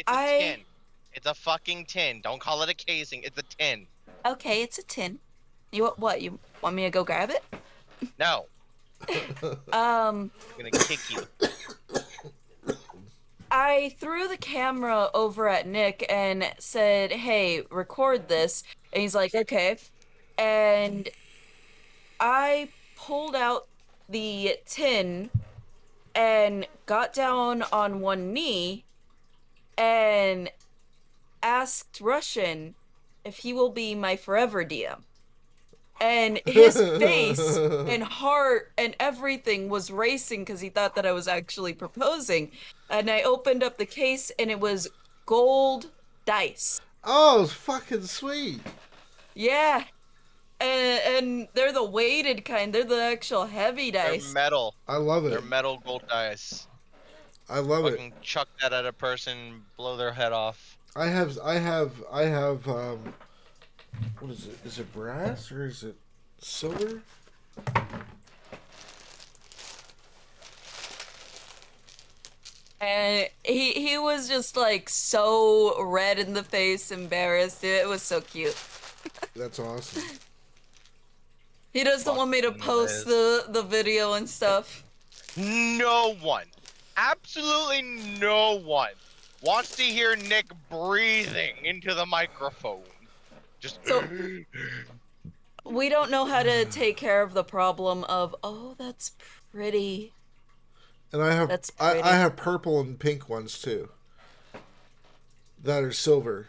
It's a tin. It's a fucking tin. Don't call it a casing. It's a tin. Okay, it's a tin. What? You want me to go grab it? No, Um, I'm gonna kick you. I threw the camera over at Nick and said, "Hey, record this." And he's like, "Okay." And I pulled out the tin and got down on one knee and asked Russian if he will be my forever DM. And his face and heart and everything was racing because he thought that I was actually proposing. And I opened up the case and it was gold dice. Oh, it's fucking sweet. Yeah. And they're the weighted kind. They're the actual heavy They're dice. metal. I love They're it. metal gold dice. I love it. Fucking chuck that at a person, blow their head off. I have what is it? Is it brass or is it silver? And he was just like so red in the face, embarrassed. It was so cute. That's awesome. He doesn't want me to Fucking post Liz. the video and stuff. No one, absolutely no one, wants to hear Nick breathing into the microphone. Just. So we don't know how to take care of the problem of, oh, that's pretty. And I have That's I pretty. have purple and pink ones too. That are silver.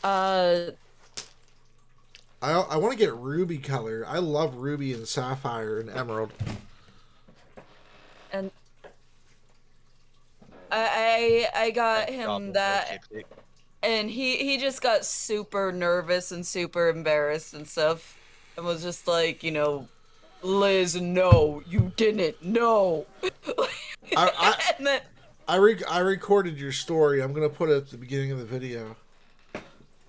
Uh, I want to get ruby color. I love ruby and sapphire and emerald. and I got Thanks, him Goblin Boy that, Kid. and he just got super nervous and super embarrassed and stuff, and was just like, Liz, no, you didn't, no. I And then I recorded your story. I'm gonna put it at the beginning of the video.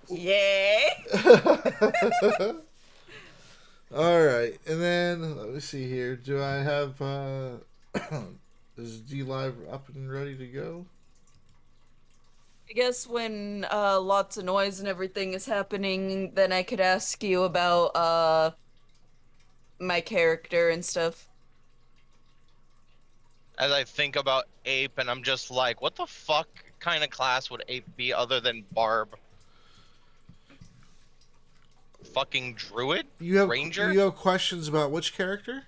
yeah. All right, and then let me see here. Do I have is D Live up and ready to go? I guess when lots of noise and everything is happening, then I could ask you about my character and stuff. As I think about Ape, and I'm just like, what the fuck kind of class would Ape be other than Barb? Fucking Druid? Ranger? You have questions about which character?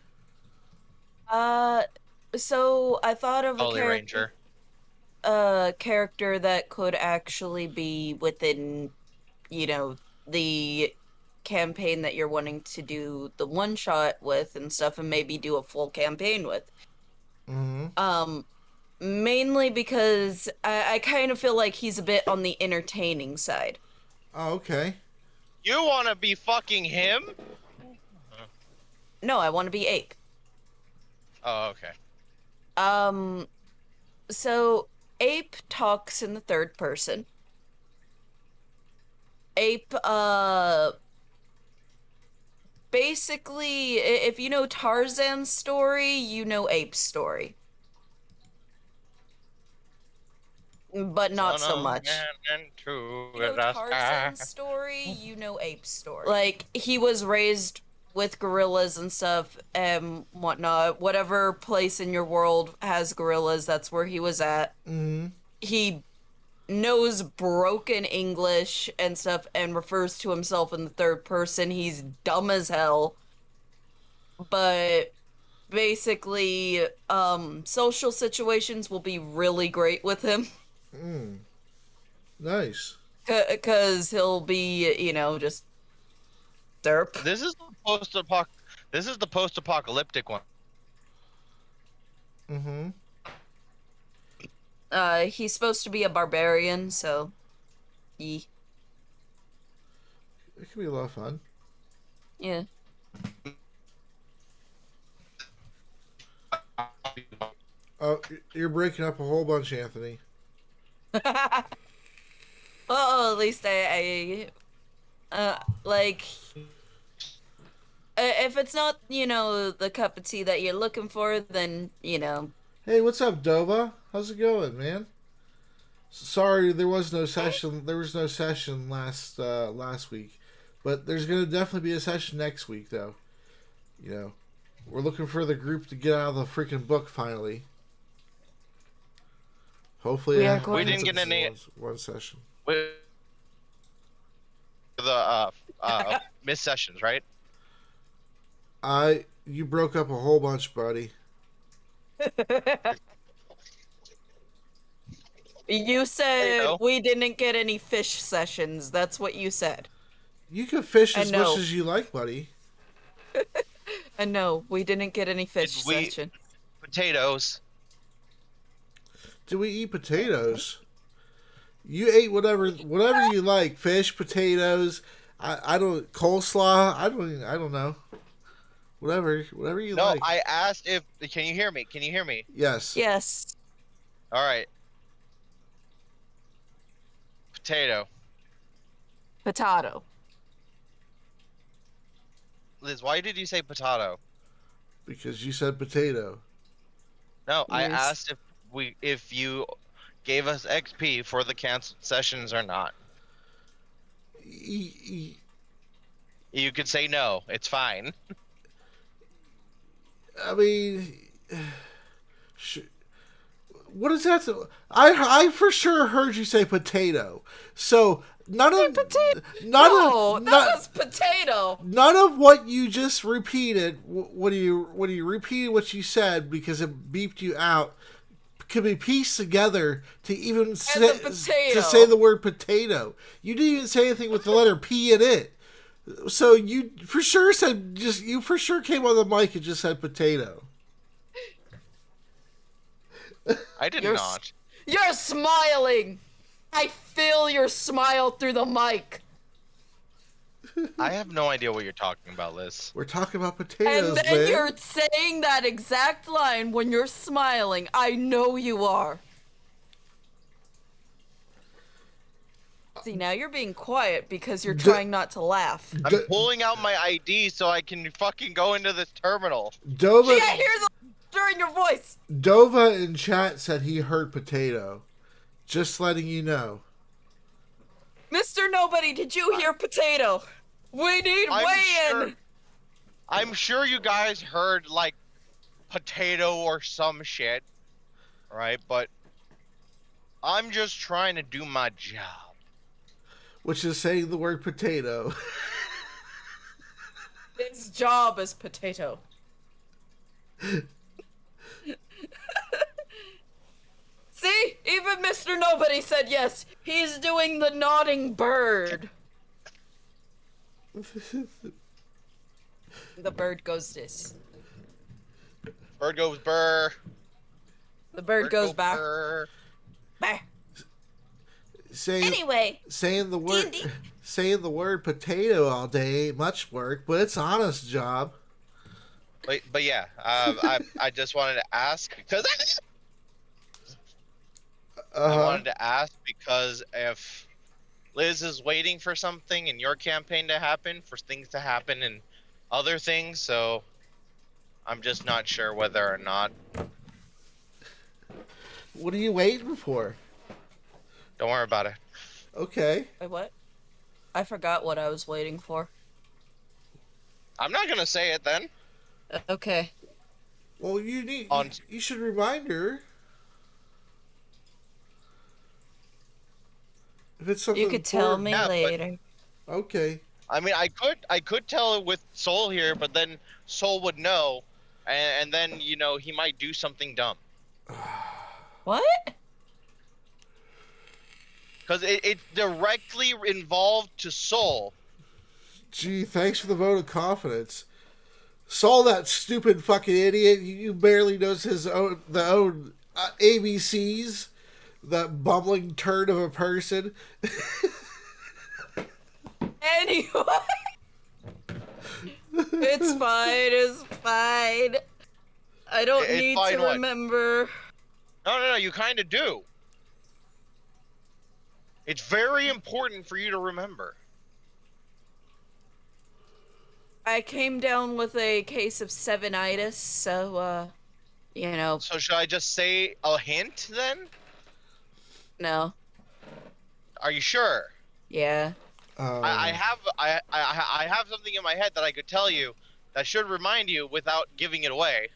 Uh so I thought of Holy Ranger. a character that could actually be within, you know, the campaign that you're wanting to do the one shot with and stuff and maybe do a full campaign with. Mm-hmm. Um Mainly because I kind of feel like he's a bit on the entertaining side. Oh, okay. You want to be fucking him? No, I want to be Ape. Oh, okay. Um, so Ape talks in the third person. Ape, basically, if you know Tarzan's story, you know Ape's story, but not Son so of much. man into You know the sky. Tarzan's story, you know Ape's story. Like, he was raised with gorillas and stuff and whatnot. Whatever place in your world has gorillas, that's where he was at. Mm-hmm. He knows broken English and stuff and refers to himself in the third person. He's dumb as hell, but basically, social situations will be really great with him Mm. Nice. because he'll be, just derp. This is the post-apoc. This is the post-apocalyptic one. Mm-hmm. He's supposed to be a barbarian, so ye, It could be a lot of fun. yeah. Oh, you're breaking up a whole bunch, Anthony. Well, at least like, if it's not, the cup of tea that you're looking for, then, Hey, what's up, Dova? How's it going, man? Sorry, there was no session. There was no session last week, but there's gonna definitely be a session next week, though. You know, we're looking for the group to get out of the freaking book finally. Hopefully, We didn't get any one session. The missed sessions, right? You broke up a whole bunch, buddy. You said we didn't get any fish sessions. That's what you said. You can fish as much as you like, buddy. And no, we didn't get any fish session. Potatoes. Did we eat potatoes? You ate whatever you like. Fish, potatoes. I don't coleslaw. I don't know. Whatever you like. No, I asked if. Can you hear me? Can you hear me? Yes. Yes. All right. Potato. Potato. Liz, why did you say potato? Because you said potato. No, I Yes. asked if you gave us XP for the canceled sessions or not. You could say no. It's fine. I mean, what is that? I for sure heard you say potato. So none of potato. None was potato. None of what you just repeated. When you repeated what you said because it beeped you out, could be pieced together to even say the word potato. You didn't even say anything with the letter P in it. So you for sure came on the mic and just said potato. I did not. You're smiling. I feel your smile through the mic. I have no idea what you're talking about, Liz. We're talking about potatoes, and then man. You're saying that exact line when you're smiling. I know you are. See, now you're being quiet because you're trying not to laugh. I'm pulling out my ID so I can fucking go into this terminal. Dova, I can't hear the in your voice. Dova in chat said he heard potato. Just letting you know. Mr. Nobody, did you hear potato? We need weigh-in. I'm sure you guys heard, like, potato or some shit. Right? But I'm just trying to do my job. Which is saying the word potato. His job is potato. See? Even Mr. Nobody said yes. He's doing the nodding bird. The bird goes this. Bird goes burr. The bird goes back. Burr. Bah. Saying the word potato all day ain't much work, but it's an honest job. But yeah, I just wanted to ask because I wanted to ask because if Liz is waiting for something in your campaign to happen, for things to happen and other things, so I'm just not sure whether or not. What are you waiting for? Don't worry about it. Okay. Wait, what? I forgot what I was waiting for. I'm not gonna say it then. Okay. Well, you should remind her. If it's something you could tell me later. Okay. I mean, I could tell it with Soul here, but then Soul would know, and then he might do something dumb. What? Because it's directly involved to Soul. Gee, thanks for the vote of confidence. Saul, that stupid fucking idiot. You barely knows his own ABCs. That bumbling turd of a person. Anyway. It's fine. I don't need to remember. No, you kind of do. It's very important for you to remember. I came down with a case of sevenitis, so, So should I just say a hint then? No. Are you sure? Yeah. I have something in my head that I could tell you that should remind you without giving it away.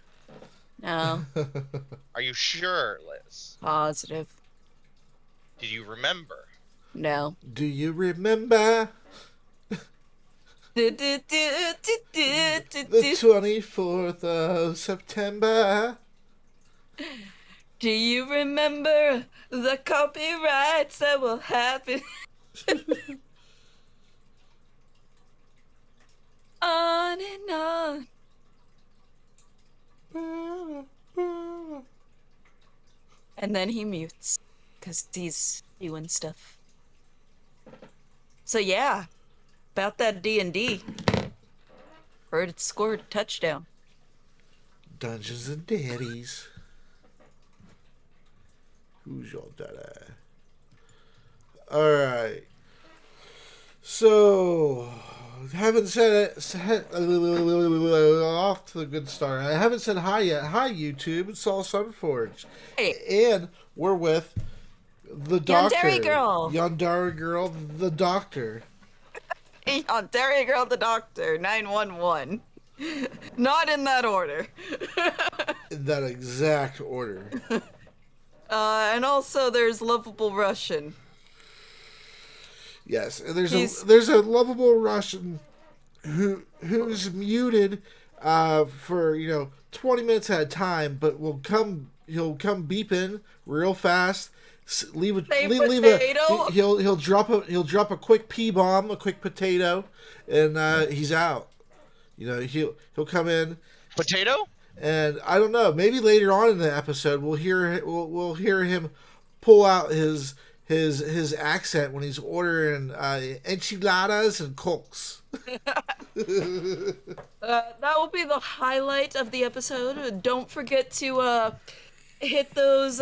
No. Are you sure, Liz? Positive. Do you remember? No. Do you remember the 24th of September? Do you remember the copyrights that will happen? On and on. And then he mutes because he's doing stuff. So yeah, about that D&D. Heard it scored a touchdown. Dungeons and Daddies. Who's your daddy? Alright. So, haven't said it. Off to the good start. I haven't said hi yet. Hi, YouTube. It's all Sunforge. Hey. And we're with the doctor. Yandere Girl. Yandere Girl, the doctor. Yandere Girl, the doctor. 911. Not in that order. In that exact order. And also there's Lovable Russian. Yes, and there's a lovable Russian who's muted for 20 minutes at a time, but he'll come beeping real fast. He'll drop a quick pea bomb, a quick potato, and he's out. He'll come in. Potato? And I don't know. Maybe later on in the episode, we'll hear him pull out his accent when he's ordering enchiladas and cokes. That will be the highlight of the episode. Don't forget to hit those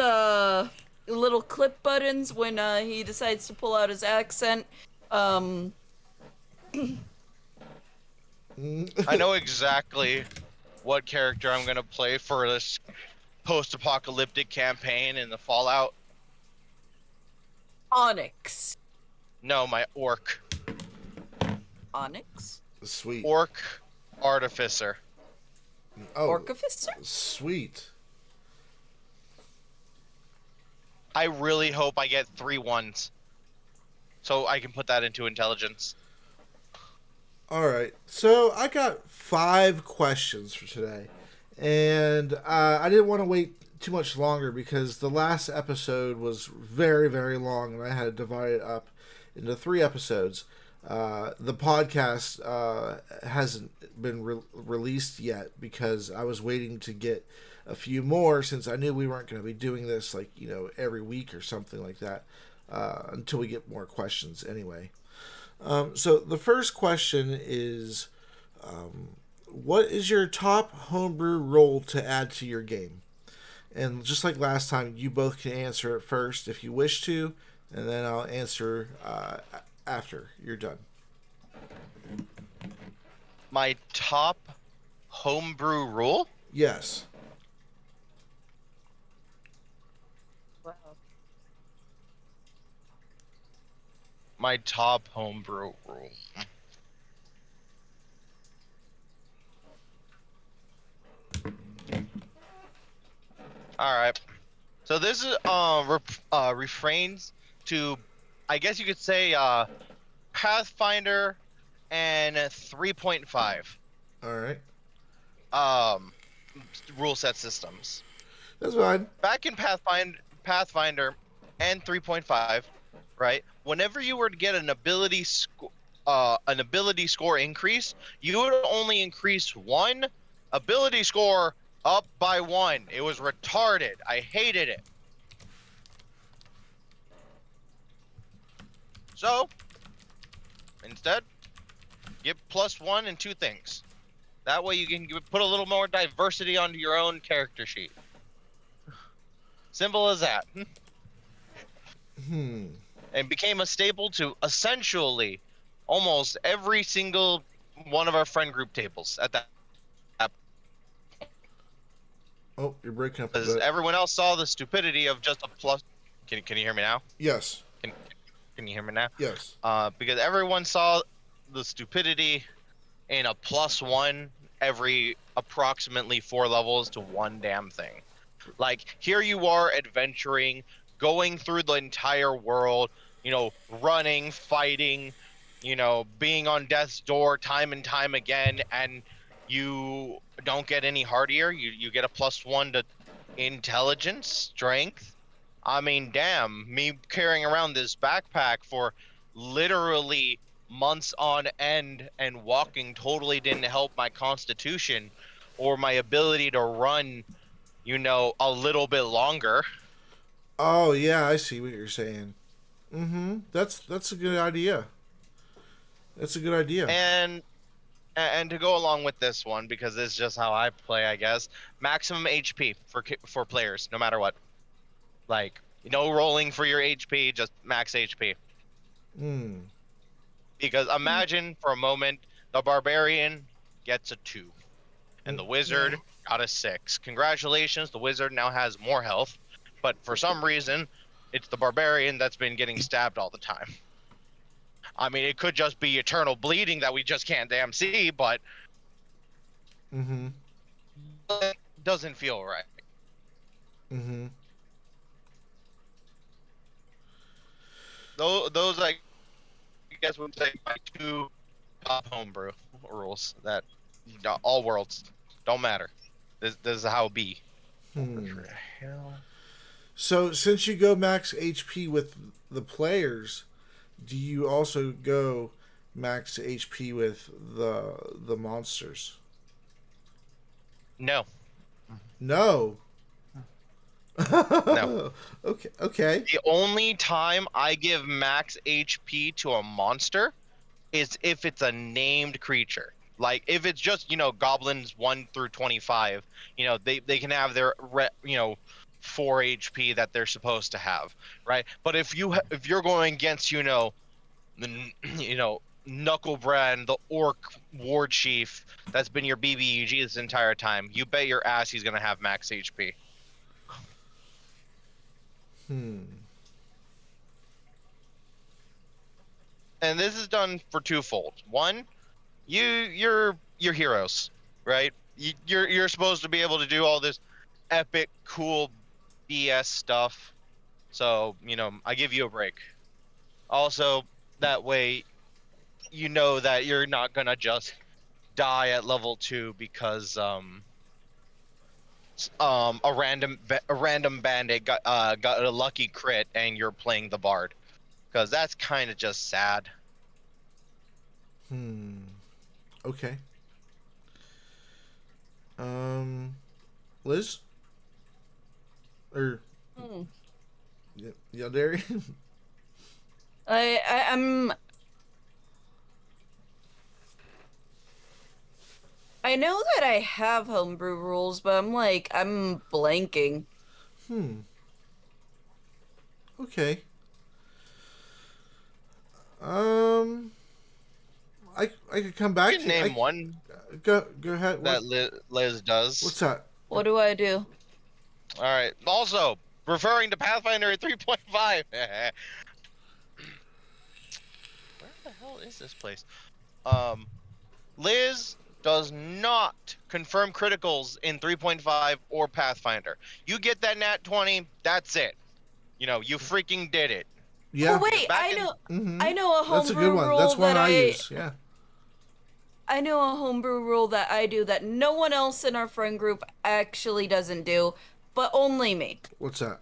little clip buttons when he decides to pull out his accent. I know exactly what character I'm gonna play for this post-apocalyptic campaign in the Fallout. Onyx. No, my orc. Onyx? Sweet. Orc artificer. Oh, Orcificer? Sweet. I really hope I get 3 1s. So I can put that into intelligence. Alright, so I got 5 questions for today. And I didn't want to wait too much longer because the last episode was very, very long and I had to divide it up into 3 episodes. The podcast hasn't been released yet because I was waiting to get a few more since I knew we weren't going to be doing this every week or something like that until we get more questions anyway. So the first question is, what is your top homebrew role to add to your game? And just like last time, you both can answer it first if you wish to, and then I'll answer after you're done. My top homebrew rule? Yes. Wow. My top homebrew rule. Alright. So this is refrains to, I guess you could say, Pathfinder and 3.5. Alright. Rule set systems. That's fine. Back in Pathfinder and 3.5, right? Whenever you were to get an ability score increase, you would only increase 1 ability score up by 1. It was retarded. I hated it. So, instead, get +1 in 2 things. That way you can put a little more diversity onto your own character sheet. Simple as that. And became a staple to essentially almost every single one of our friend group tables at that. Oh, you're breaking up a Because bit. everyone else saw the stupidity of just a plus. Can you hear me now? Yes. Can you hear me now? Yes. Because everyone saw the stupidity in a +1 every approximately 4 levels to one damn thing. Like, here you are adventuring, going through the entire world, running, fighting, being on death's door time and time again, and you don't get any hardier. You get a +1 to intelligence, strength. I mean, damn, me carrying around this backpack for literally months on end and walking totally didn't help my constitution or my ability to run, a little bit longer. Oh yeah, I see what you're saying. Mm-hmm. That's a good idea. That's a good idea. And to go along with this one, because this is just how I play, I guess, maximum HP for players, no matter what. Like, no rolling for your HP, just max HP. Hmm. Because imagine for a moment, the barbarian gets a 2, and the wizard got a 6. Congratulations, the wizard now has more health, but for some reason, it's the barbarian that's been getting stabbed all the time. I mean, it could just be eternal bleeding that we just can't damn see, but Mm-hmm. it doesn't feel right. Mm-hmm. Those I guess would say my 2 top homebrew rules that all worlds don't matter. This is how it be. Hmm. What the hell? So since you go max HP with the players, do you also go max HP with the monsters? No. No. No. Okay. Okay. The only time I give max HP to a monster is if it's a named creature. Like, if it's just, goblins 1 through 25, they can have their 4 HP that they're supposed to have, right? But if you're going against, the Knucklebrand, the orc war chief that's been your BBEG this entire time, you bet your ass he's gonna have max HP. Hmm. And this is done for twofold. One, you're heroes, right? You're supposed to be able to do all this epic, cool BS stuff. So, I give you a break. Also, that way, that you're not gonna just die at level 2 because a random bandit got a lucky crit and you're playing the bard, because that's kind of just sad. Hmm. Okay. Liz? Or yeah, Derry? I'm I know that I have homebrew rules, but I'm blanking. Hmm. Okay. Um, I could come back You to can name one Go ahead. that Liz does. What's that? What do I do? All right. Also, referring to Pathfinder 3.5. Where the hell is this place? Liz does not confirm criticals in 3.5 or Pathfinder. You get that nat 20, that's it. You freaking did it. Yeah. Oh wait, I know. I know a homebrew That's a good one. rule That's one that I use. Yeah. I know a homebrew rule that I do that no one else in our friend group actually doesn't do, but only me. What's that?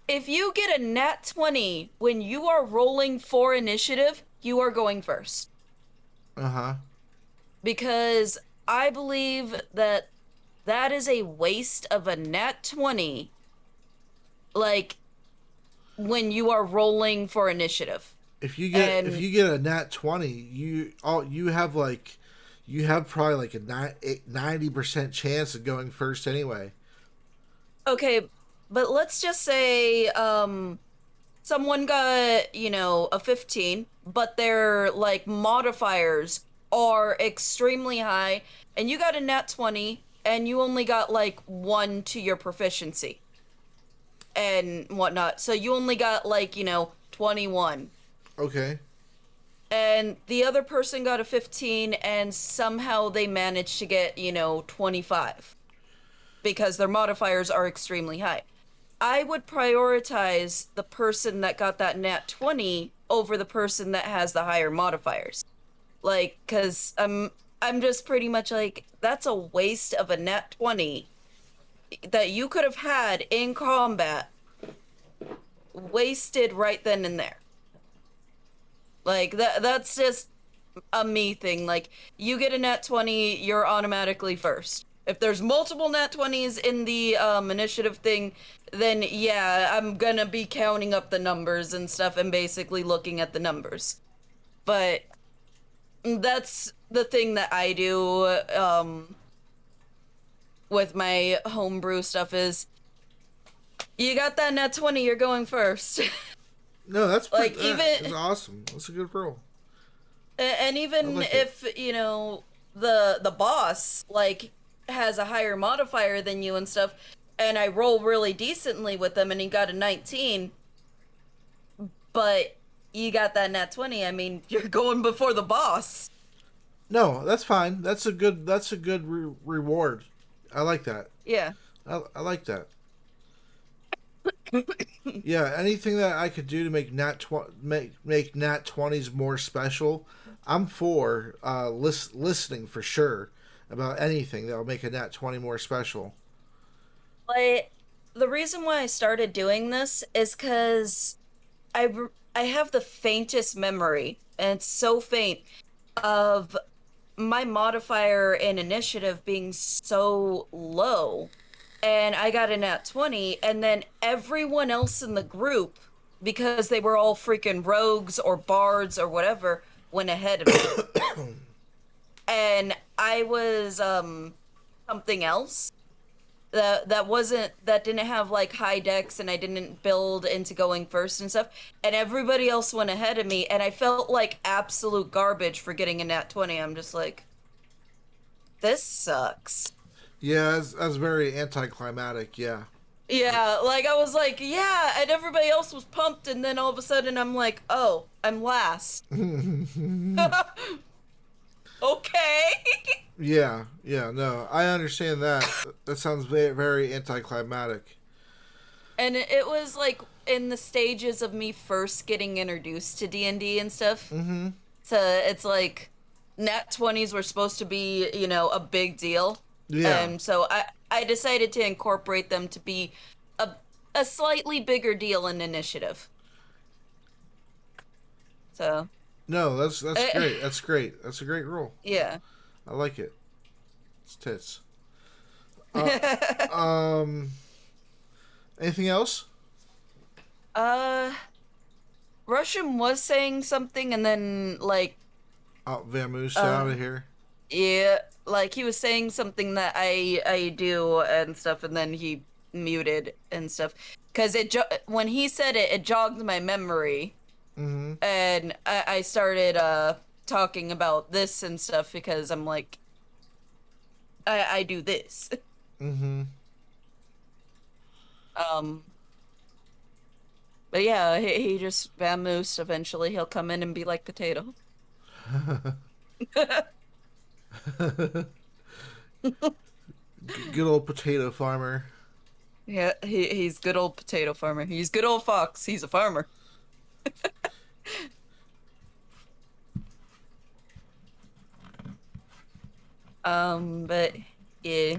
If you get a nat 20 when you are rolling for initiative, you are going first. Uh-huh. Because I believe that is a waste of a nat 20, like, when you are rolling for initiative. If you get a nat 20, you have probably like a 90% chance of going first anyway. Okay, but let's just say someone got, a 15, but their like modifiers are extremely high, and you got a nat 20 and you only got like 1 to your proficiency and whatnot. So you only got like, 21. Okay. And the other person got a 15, and somehow they managed to get, 25 because their modifiers are extremely high. I would prioritize the person that got that nat 20 over the person that has the higher modifiers. Like, because I'm just pretty much like, that's a waste of a nat 20 that you could have had in combat, wasted right then and there. Like, that's just a me thing. Like, you get a nat 20, you're automatically first. If there's multiple nat 20s in the initiative thing, then yeah, I'm gonna be counting up the numbers and stuff and basically looking at the numbers. But that's the thing that I do with my homebrew stuff is you got that nat 20, you're going first. No, that's like pretty, that's awesome. That's a good roll. And even like if, the boss like has a higher modifier than you and stuff, and I roll really decently with them and he got a 19, but you got that nat 20, I mean, you're going before the boss. No, that's fine. That's a good reward. I like that. Yeah. I like that. Yeah, anything that I could do to make make nat 20s more special, I'm for listening for sure about anything that will make a nat 20 more special. Like, the reason why I started doing this is because I have the faintest memory, and it's so faint, of my modifier in initiative being so low, and I got a nat 20, and then everyone else in the group, because they were all freaking rogues or bards or whatever, went ahead of me. And I was something else that didn't have like high decks, and I didn't build into going first and stuff, and everybody else went ahead of me, and I felt like absolute garbage for getting a nat 20. I'm just like, this sucks. Yeah, that's very anticlimactic. Yeah. Yeah, like I was like, yeah, and everybody else was pumped, and then all of a sudden I'm like, oh, I'm last. Okay. Yeah, no, I understand that. That sounds very, very anticlimactic. And it was like in the stages of me first getting introduced to D&D and stuff. Mm-hmm. So it's like nat 20s were supposed to be, a big deal. Yeah. And so I decided to incorporate them to be a slightly bigger deal in initiative. So. No, that's great. That's great. That's a great rule. Yeah. I like it. It's tits. Anything else? Russian was saying something, and then like. Oh, Vamoose out of here. Yeah, like he was saying something that I do and stuff, and then he muted and stuff. Because when he said it, it jogged my memory. Mm-hmm. And I started talking about this and stuff because I'm like, I do this. Mm-hmm. But yeah, he just vamoosed. Eventually he'll come in and be like Potato. Good old potato farmer. Yeah, he's good old potato farmer. He's good old fox. He's a farmer. But yeah.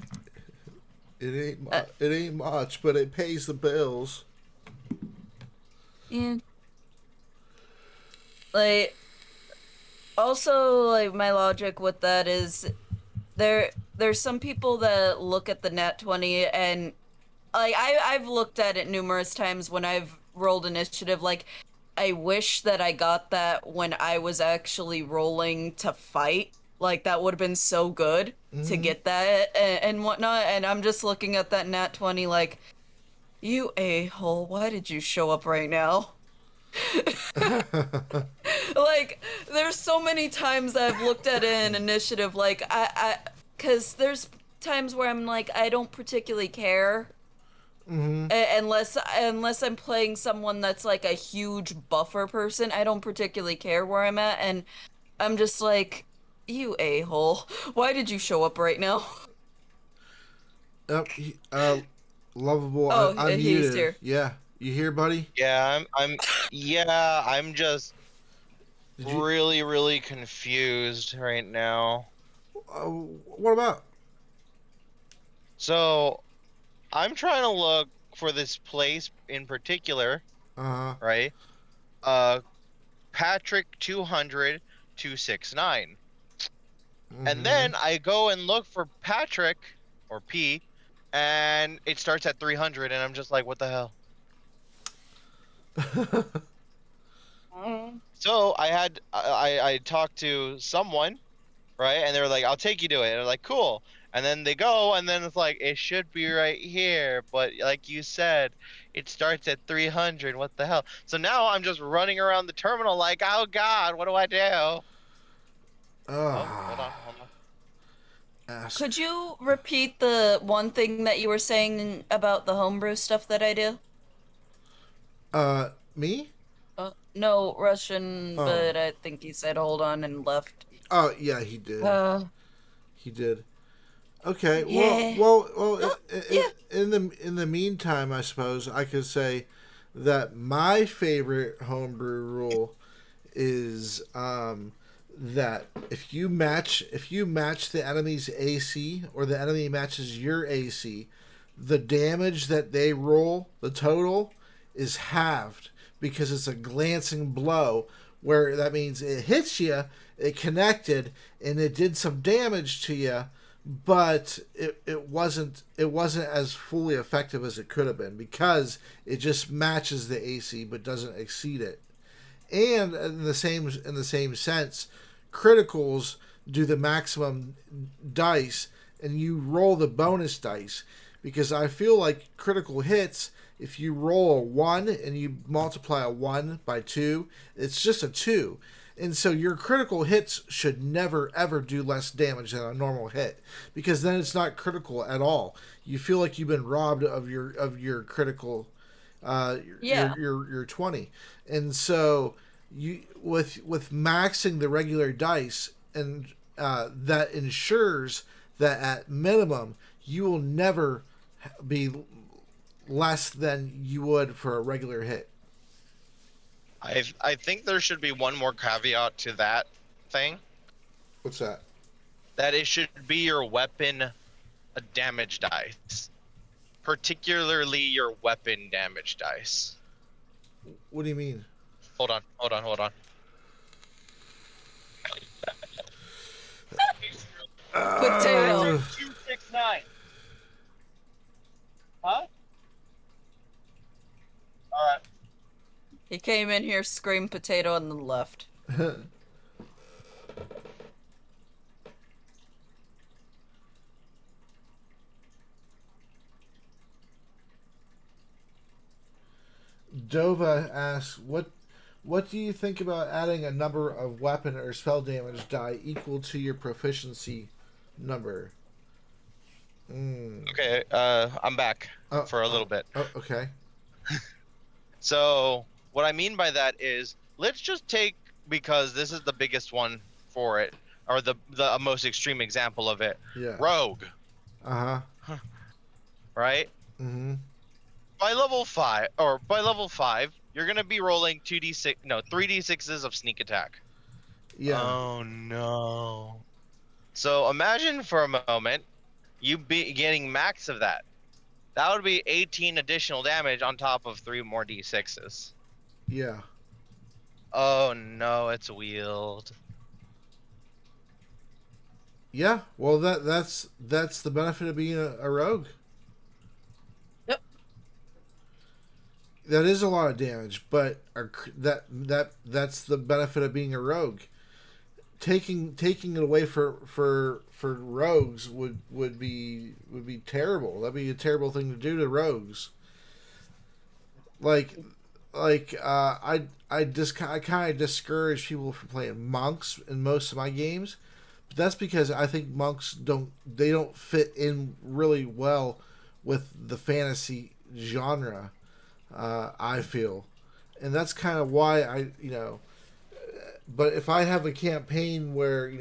It ain't much, but it pays the bills. Yeah. Like, also, like, my logic with that is there's some people that look at the nat 20, and like I've looked at it numerous times when I've rolled initiative, like, I wish that I got that when I was actually rolling to fight. Like, that would have been so good to get that and whatnot. And I'm just looking at that nat 20 like, you a-hole, why did you show up right now? Like, there's so many times that I've looked at it in initiative, like, because there's times where I'm like, I don't particularly care Mm-hmm. Unless I'm playing someone that's like a huge buffer person, I don't particularly care where I'm at, and I'm just like, you a-hole. Why did you show up right now? Yep. Lovable. Oh, he's Unmuted. here. Yeah. You here, buddy? Yeah, I'm just Did you? really, really confused right now. What about? So I'm trying to look for this place in particular, Uh right? Uh, Patrick 200 269. And Mm-hmm. then I go and look for Patrick or P, and it starts at 300, and I'm just like, what the hell? So I talked to someone, right? And they were like, I'll take you to it. And they're like, cool. And then they go, and then it's like, it should be right here. But like you said, it starts at 300. What the hell? So now I'm just running around the terminal like, oh God, what do I do? Oh, hold on, hold on. Ask. Could you repeat the one thing that you were saying about the homebrew stuff that I do? Me? No, Russian, Oh. but I think he said hold on and left. Oh, yeah, he did. He did. Okay. Yeah. Well. Yeah. In the meantime, I suppose I could say that my favorite homebrew rule is that if you match the enemy's AC or the enemy matches your AC, the damage that they roll, the total, is halved because it's a glancing blow. Where that means it hits you, it connected, and it did some damage to you, but it wasn't as fully effective as it could have been because it just matches the AC but doesn't exceed it. And in the same sense, criticals do the maximum dice, and you roll the bonus dice because I feel like critical hits. If you roll a 1 and you multiply a 1 by 2, it's just a 2. And so your critical hits should never ever do less damage than a normal hit because then it's not critical at all. You feel like you've been robbed of your critical Yeah. your 20. And so you with maxing the regular dice, and that ensures that at minimum you will never be less than you would for a regular hit. I think there should be one more caveat to that thing. What's that? That it should be your weapon a damage dice. Particularly your weapon damage dice. What do you mean? Hold on. Potato. 269. Huh? Alright. He came in here, screamed potato, and then left. Dova asks, what do you think about adding a number of weapon or spell damage die equal to your proficiency number? Okay, I'm back for a little bit. Oh, okay. So, what I mean by that is, let's just take, because this is the biggest one for it, or the most extreme example of it. Yeah. Rogue. Uh-huh. Right? Mm-hmm. By level 5, you're gonna be rolling 3d6s of sneak attack. Yeah. Oh no. So imagine for a moment you be getting max of that. That would be 18 additional damage on top of 3 more d6s. Yeah. Oh no, it's wield. Yeah. Well, that's the benefit of being a rogue. Yep. That is a lot of damage, but that's the benefit of being a rogue. Taking it away for rogues would be terrible. That'd be a terrible thing to do to rogues. I kind of discourage people from playing monks in most of my games, but that's because I think monks don't fit in really well with the fantasy genre. I feel, and that's kind of why But if I have a campaign where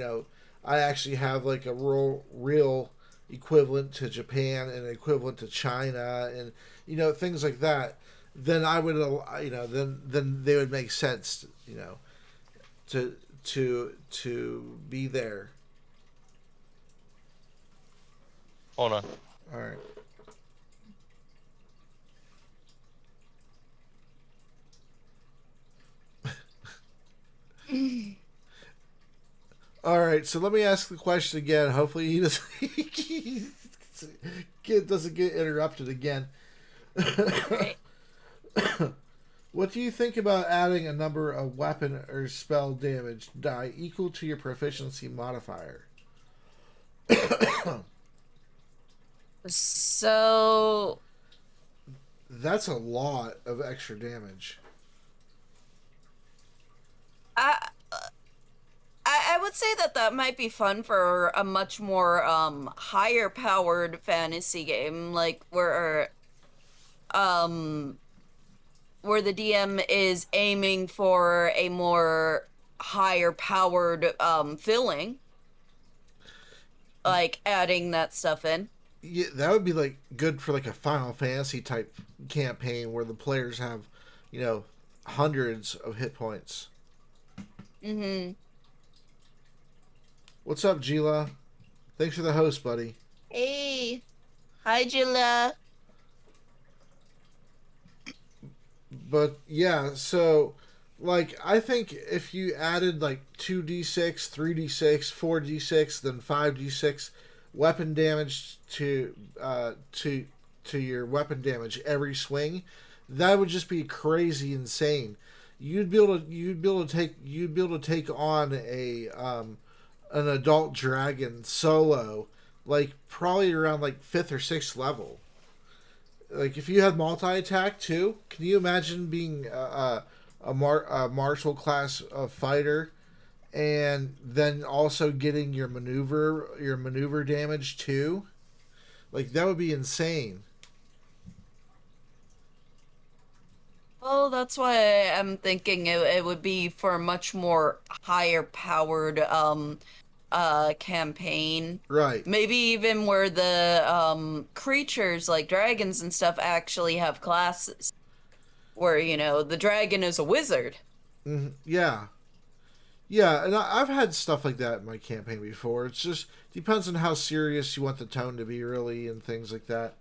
I actually have like a real equivalent to Japan and equivalent to China, and things like that, then I would then they would make sense, to be there. Hold on. All right. All right, so let me ask the question again. Hopefully he doesn't get interrupted again. Right. What do you think about adding a number of weapon or spell damage die equal to your proficiency modifier? So That's a lot of extra damage. I I would say that that might be fun for a much more higher powered fantasy game, like um where the DM is aiming for a more higher powered filling, like adding that stuff in. Yeah, that would be like good for like a Final Fantasy type campaign where the players have, you know, hundreds of hit points. Mm-hmm. What's up, Gila? Thanks for the host, buddy. Hey. Hi, Jilla. But yeah, so like I think if you added like 2d6, 3d6, 4d6, then 5d6 weapon damage to your weapon damage every swing, that would just be crazy insane. You'd be able to take on a an adult dragon solo, like probably around like 5th or 6th level. Like if you had multi attack too, can you imagine being a martial class fighter, and then also getting your maneuver damage too? Like that would be insane. Well, that's why I'm thinking it would be for a much more higher powered campaign. Right. Maybe even where the creatures like dragons and stuff actually have classes. Where, you know, the dragon is a wizard. Yeah. Yeah, and I've had stuff like that in my campaign before. It's just depends on how serious you want the tone to be, really, and things like that.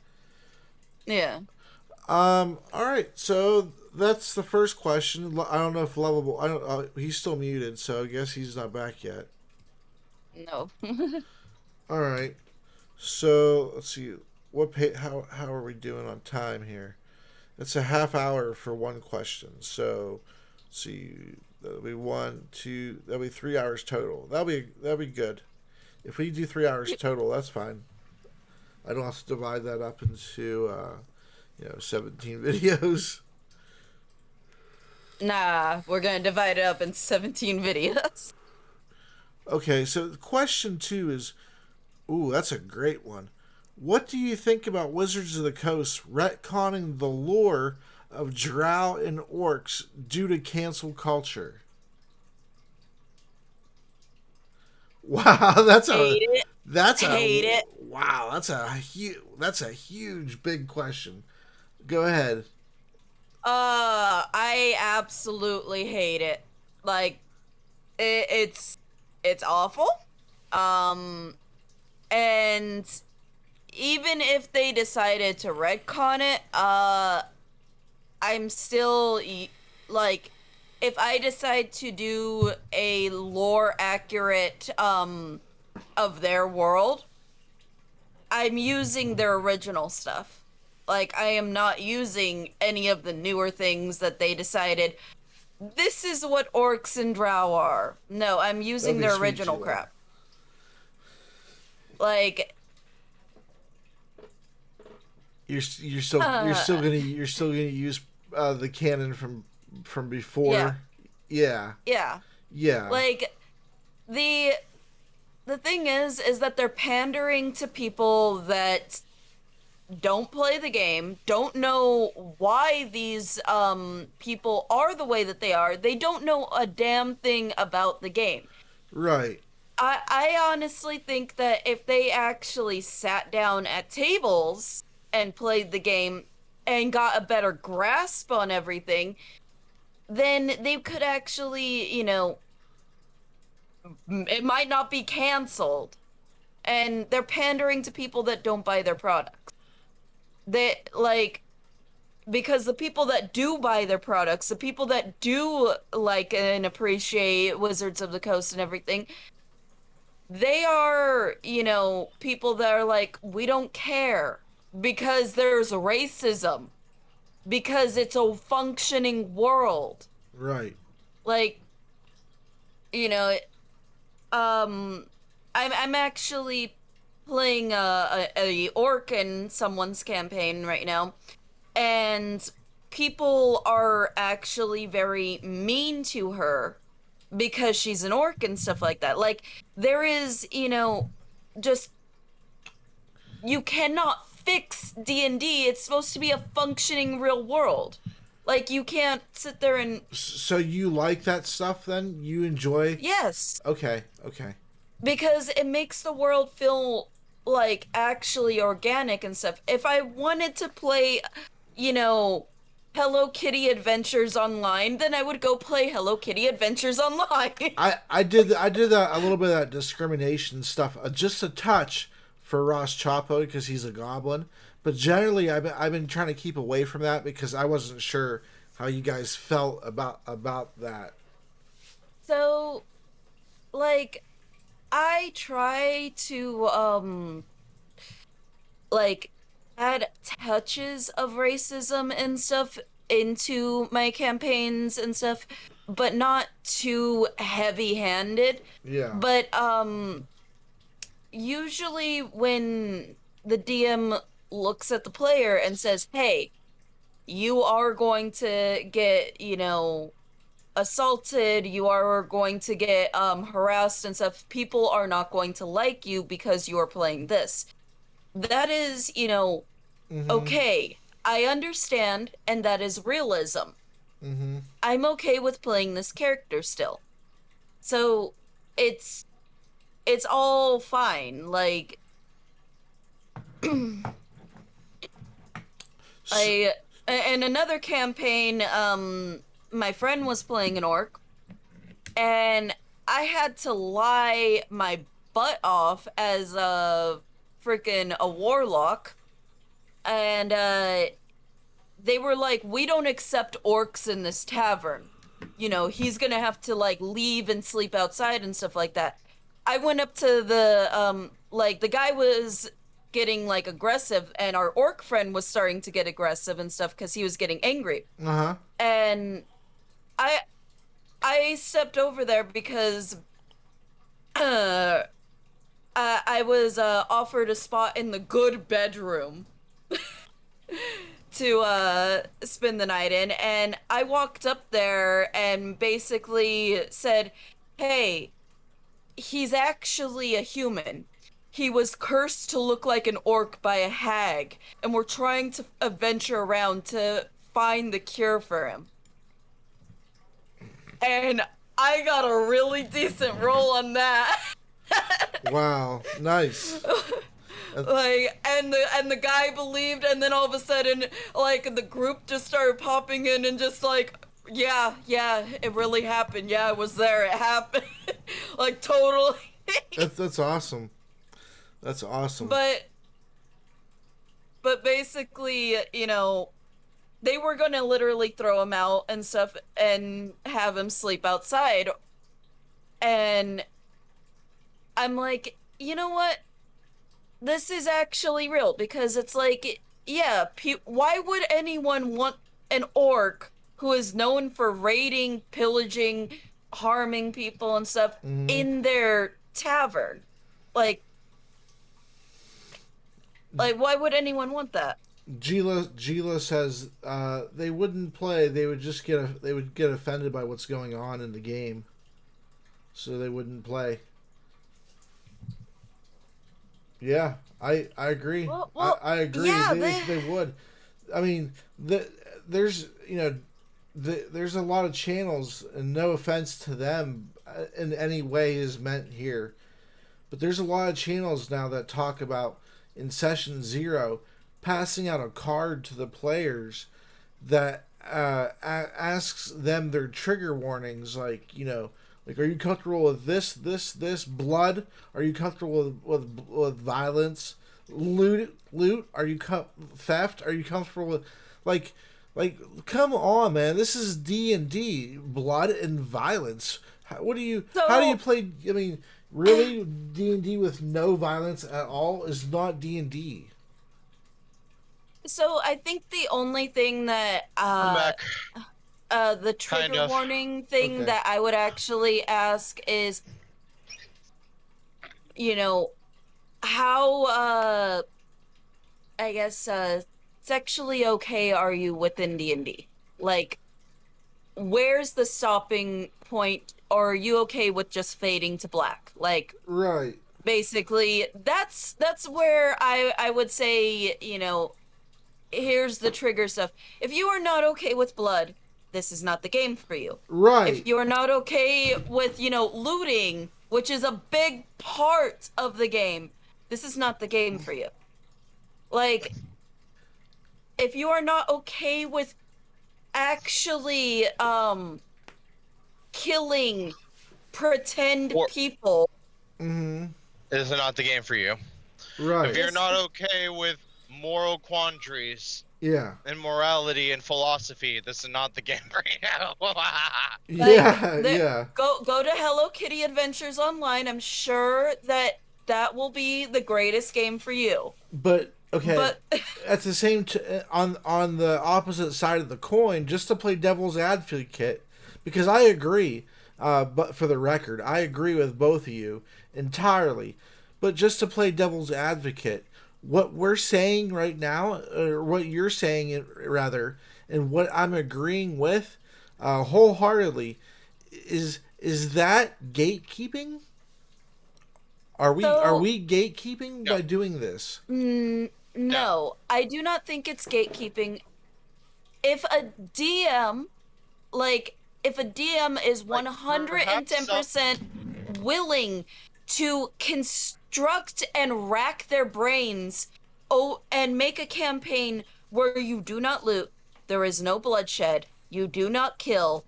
Yeah. All right. So that's the first question. I don't know if lovable. I don't. He's still muted, so I guess he's not back yet. No. All right. So let's see. How are we doing on time here? It's a half hour for one question. So let's see. That'll be one, two. That'll be 3 hours total. That'll be good. If we do 3 hours total, that's fine. I don't have to divide that up into 17 videos. Nah, we're gonna divide it up in 17 videos. Okay, so question 2 is, ooh, that's a great one. What do you think about Wizards of the Coast retconning the lore of Drow and Orcs due to cancel culture? Wow, Hate it. Hate it. Wow, that's a huge big question. Go ahead. I absolutely hate it. Like, it's awful. And even if they decided to retcon it, I'm still like, if I decide to do a lore accurate of their world, I'm using their original stuff. Like, I am not using any of the newer things that they decided, this is what orcs and drow are. No, I'm using their original crap. Like, you're still gonna use the canon from before. Yeah. Like, the thing is that they're pandering to people that don't play the game, don't know why these people are the way that they are. They don't know a damn thing about the game. Right. I honestly think that if they actually sat down at tables and played the game and got a better grasp on everything, then they could actually, it might not be canceled. And they're pandering to people that don't buy their products. They like because the people that do buy their products, the people that do like and appreciate Wizards of the Coast and everything, they are, people that are like, we don't care because there's racism, because it's a functioning world. Right. Like, you know, um, I'm actually playing a orc in someone's campaign right now, and people are actually very mean to her because she's an orc and stuff like that. Like, there is, just you cannot fix D&D. It's supposed to be a functioning real world. Like, you can't sit there and... So you like that stuff then? You enjoy? Yes. Okay, okay. Because it makes the world feel like actually organic and stuff. If I wanted to play, Hello Kitty Adventures Online, then I would go play Hello Kitty Adventures Online. I did that a little bit of that discrimination stuff, just a touch for Ross Chapo because he's a goblin. But generally, I've been trying to keep away from that because I wasn't sure how you guys felt about that. So, like, I try to like add touches of racism and stuff into my campaigns and stuff, but not too heavy-handed. Yeah. But usually when the DM looks at the player and says, "Hey, you are going to get, assaulted, you are going to get harassed and stuff. People are not going to like you because you are playing this." That is, okay. I understand, and that is realism. I'm okay with playing this character still. So it's all fine. Like in another campaign, my friend was playing an orc, and I had to lie my butt off as a warlock, and they were like, "We don't accept orcs in this tavern. He's gonna have to like leave and sleep outside and stuff like that." I went up to the guy was getting like aggressive, and our orc friend was starting to get aggressive and stuff because he was getting angry. Uh-huh. And I stepped over there because I was offered a spot in the good bedroom to spend the night in, and I walked up there and basically said, "Hey, he's actually a human. He was cursed to look like an orc by a hag, and we're trying to venture around to find the cure for him." And I got a really decent roll on that. Wow, nice. Like, and the guy believed, and then all of a sudden, like, the group just started popping in and just like, yeah, it really happened. Yeah, I was there. It happened. Like, totally. That's awesome. That's awesome. But basically, they were gonna literally throw him out and stuff and have him sleep outside. And I'm like, you know what? This is actually real, because it's like, yeah, why would anyone want an orc who is known for raiding, pillaging, harming people and stuff in their tavern? Like, why would anyone want that? Gila says they wouldn't play. They would just get offended by what's going on in the game, so they wouldn't play. Yeah, I agree. I agree. Yeah, They would. I mean, there's there's a lot of channels, and no offense to them in any way is meant here, but there's a lot of channels now that talk about in session 0 passing out a card to the players that asks them their trigger warnings, like like, are you comfortable with this blood? Are you comfortable with violence, loot? Are you theft? Are you comfortable with like come on, man? This is D&D, blood and violence. What do you? So, how do you play? I mean, really, D&D with no violence at all is not D&D. So I think the only thing that I'm back. the Kind trigger of. warning thing Okay. that I would actually ask is, how I guess sexually okay are you within D&D? Like, where's the stopping point? Or are you okay with just fading to black? Like, Right. basically, that's where I would say, here's the trigger stuff. If you are not okay with blood, this is not the game for you. If Right. you are not okay with, looting, which is a big part of the game, this is not the game for you. Like, if you are not okay with actually killing pretend Or people, Mm-hmm. is not the game for you. If Right. you're this not okay with moral quandaries Yeah. and morality and philosophy, this is not the game for you. like Yeah. the Yeah. go to Hello Kitty Adventures Online. I'm sure that will be the greatest game for you. But okay, But at the same on the opposite side of the coin, just to play devil's advocate, because I agree. But for the record, I agree with both of you entirely. But just to play devil's advocate, what we're saying right now, or what you're saying rather, and what I'm agreeing with, wholeheartedly, is that gatekeeping? Are so we gatekeeping No, by doing this? no. no, I do not think it's gatekeeping. If a DM, like, if a DM is Like perhaps some 110% willing to construct and rack their brains, and make a campaign where you do not loot, there is no bloodshed, you do not kill,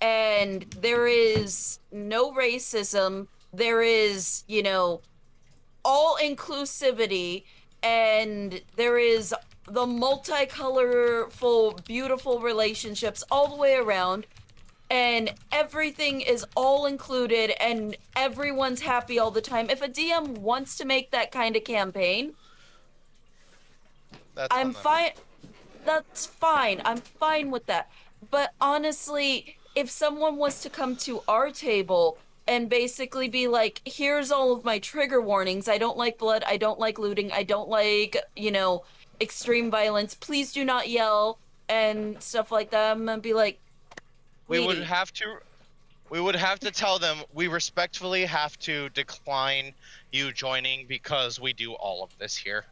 and there is no racism, there is, all inclusivity, and there is the multicolorful, beautiful relationships all the way around, and everything is all included, and everyone's happy all the time. If a DM wants to make that kind of campaign, that's on I'm them. fine. That's fine. I'm fine with that. But honestly, if someone was to come to our table and basically be like, here's all of my trigger warnings. I don't like blood. I don't like looting. I don't like, extreme violence. Please do not yell and stuff like that. I'm gonna be like, We would lady, have to we would have to tell them we respectfully have to decline you joining because we do all of this here.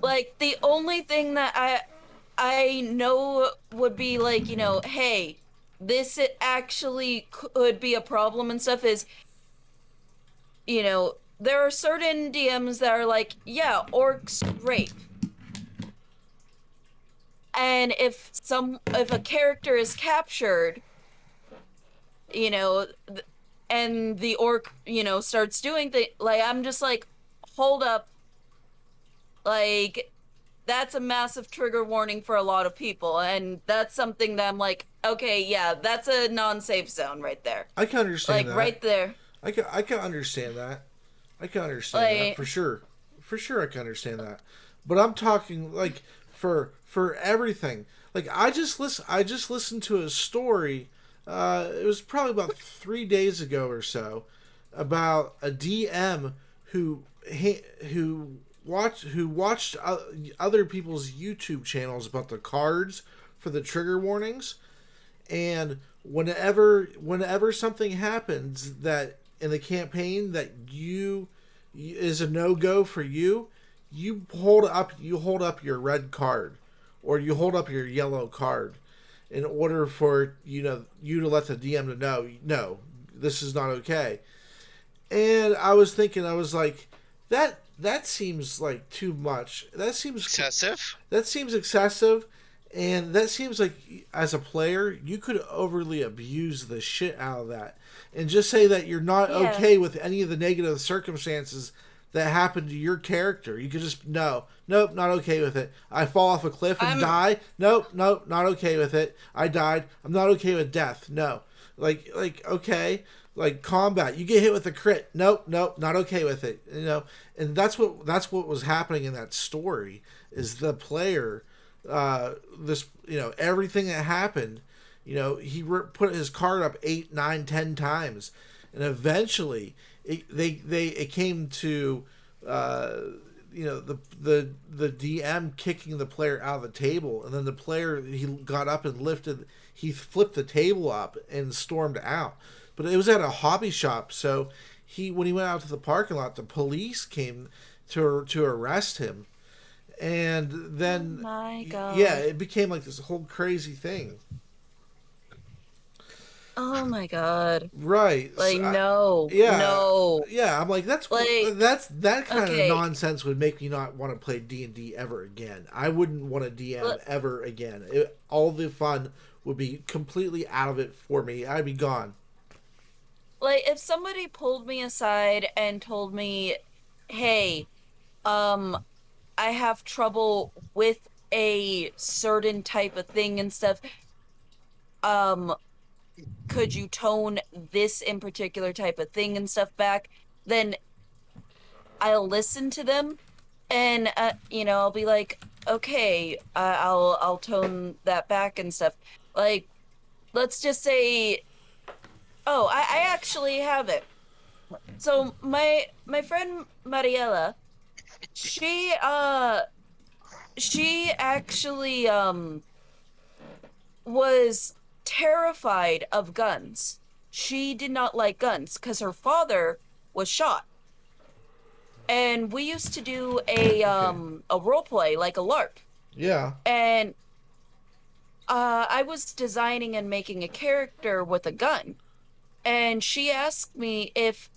like, the only thing that I know would be like, hey, this it actually could be a problem and stuff is, there are certain DMs that are like, yeah, orcs rape. And if a character is captured, you know, and the orc, starts doing things, like, I'm just like, hold up, like, that's a massive trigger warning for a lot of people, and that's something that I'm like, okay, yeah, that's a non-safe zone right there. I can understand Like, that. right there. I can understand that. I can understand that Like, for sure. For sure, I can understand that. But I'm talking like for everything. Like I just listened to a story. It was probably about 3 days ago or so about a DM who watched other people's YouTube channels about the cards for the trigger warnings, and whenever something happens that in the campaign that you is a no-go for you, you hold up your red card, or you hold up your yellow card, in order for you to let the DM to know, no, this is not okay. And I was thinking, I was like, that seems like too much. Excessive. That seems excessive, and that seems like, as a player, you could overly abuse the shit out of that, and just say that you're not Yeah. okay with any of the negative circumstances that happened to your character. You could just, no, nope, not okay with it. I fall off a cliff and die. Nope, nope, not okay with it. I died. I'm not okay with death. No, okay. Like combat, you get hit with a crit. Nope, nope, not okay with it. And that's what was happening in that story. Is the player, this everything that happened, he put his card up 8, 9, 10 times, and eventually it came to, the DM kicking the player out of the table, and then the player, he got up and he flipped the table up and stormed out. But it was at a hobby shop, so when he went out to the parking lot, the police came to arrest him, and then Oh my God. yeah, it became like this whole crazy thing. Oh my God. Right. Like, So no. yeah. No. Yeah, I'm like, that kind of Okay. nonsense would make me not want to play D&D ever again. I wouldn't want to DM ever again. All the fun would be completely out of it for me. I'd be gone. Like, if somebody pulled me aside and told me, hey, I have trouble with a certain type of thing and stuff, um, could you tone this in particular type of thing and stuff back? Then I'll listen to them, and I'll be like, okay, I'll tone that back and stuff. Like, let's just say, oh, I actually have it. So my friend Mariela, she she actually was terrified of guns. She did not like guns because her father was shot. And we used to do a role play, like a LARP. Yeah. And I was designing and making a character with a gun. And she asked me if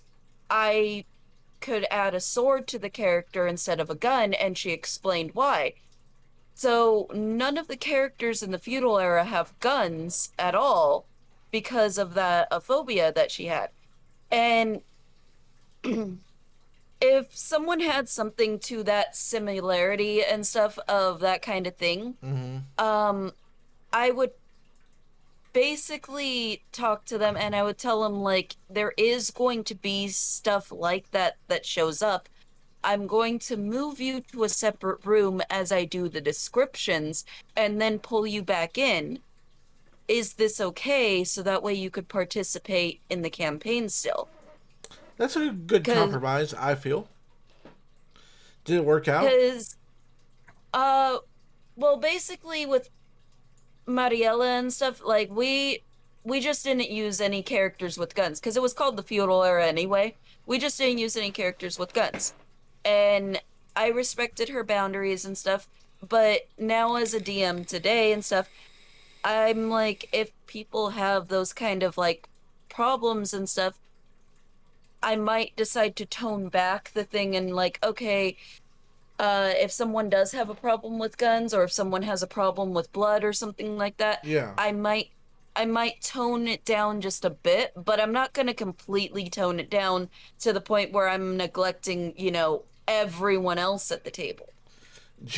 I could add a sword to the character instead of a gun, and she explained why. So none of the characters in the feudal era have guns at all because of that a phobia that she had. And if someone had something to that similarity and stuff of that kind of thing, I would basically talk to them and I would tell them, like, there is going to be stuff like that that shows up. I'm going to move you to a separate room as I do the descriptions and then pull you back in. Is this okay? So that way you could participate in the campaign still. That's a good compromise, I feel. Did it work out? Because, well, basically with Mariella and stuff, like, we just didn't use any characters with guns because it was called the feudal era anyway. We just didn't use any characters with guns. And I respected her boundaries and stuff. But now as a DM today and stuff, I'm like, if people have those kind of like problems and stuff, I might decide to tone back the thing and like, okay, if someone does have a problem with guns or if someone has a problem with blood or something like that, yeah, I might tone it down just a bit, but I'm not going to completely tone it down to the point where I'm neglecting, everyone else at the table.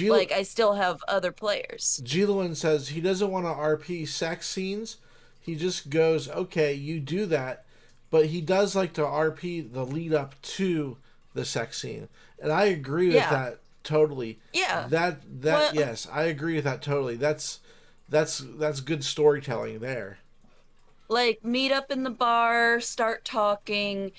Like, I still have other players. Gillian says he doesn't want to RP sex scenes. He just goes, okay, you do that, but he does like to RP the lead up to the sex scene. And I agree with that totally. Yeah. Yes, I agree with that totally. That's good storytelling there. Like, meet up in the bar, start talking,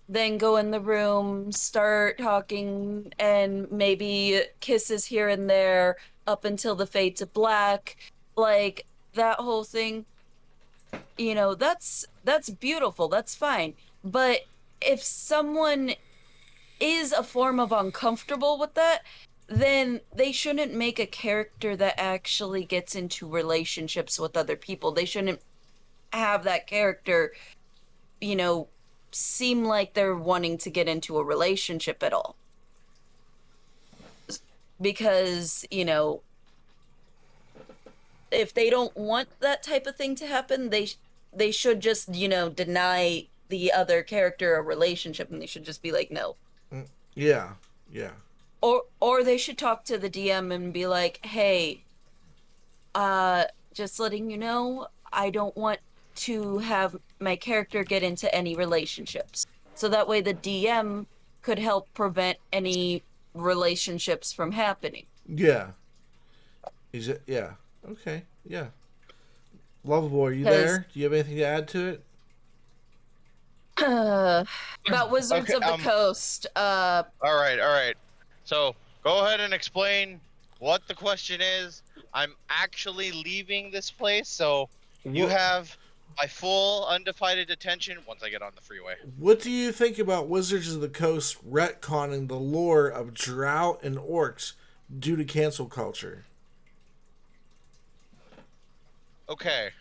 then go in the room, start talking, and maybe kisses here and there up until the fade to black. Like, that whole thing, that's beautiful. That's fine. But if someone is a form of uncomfortable with that, then they shouldn't make a character that actually gets into relationships with other people. They shouldn't have that character, you know, seem like they're wanting to get into a relationship at all. Because, you know, if they don't want that type of thing to happen, they should just, you know, deny the other character a relationship, and they should just be like, no. Yeah, yeah. Or they should talk to the DM and be like, hey, just letting you know, I don't want to have my character get into any relationships. So that way the DM could help prevent any relationships from happening. Yeah. Is it? Yeah. Okay. Yeah. Lovable, are you 'Cause there? Do you have anything to add to it? about Wizards Okay, of the Coast. All right. So go ahead and explain what the question is. I'm actually leaving this place, so you have my full undivided attention once I get on the freeway. What do you think about Wizards of the Coast retconning the lore of Drow and Orcs due to cancel culture? Okay.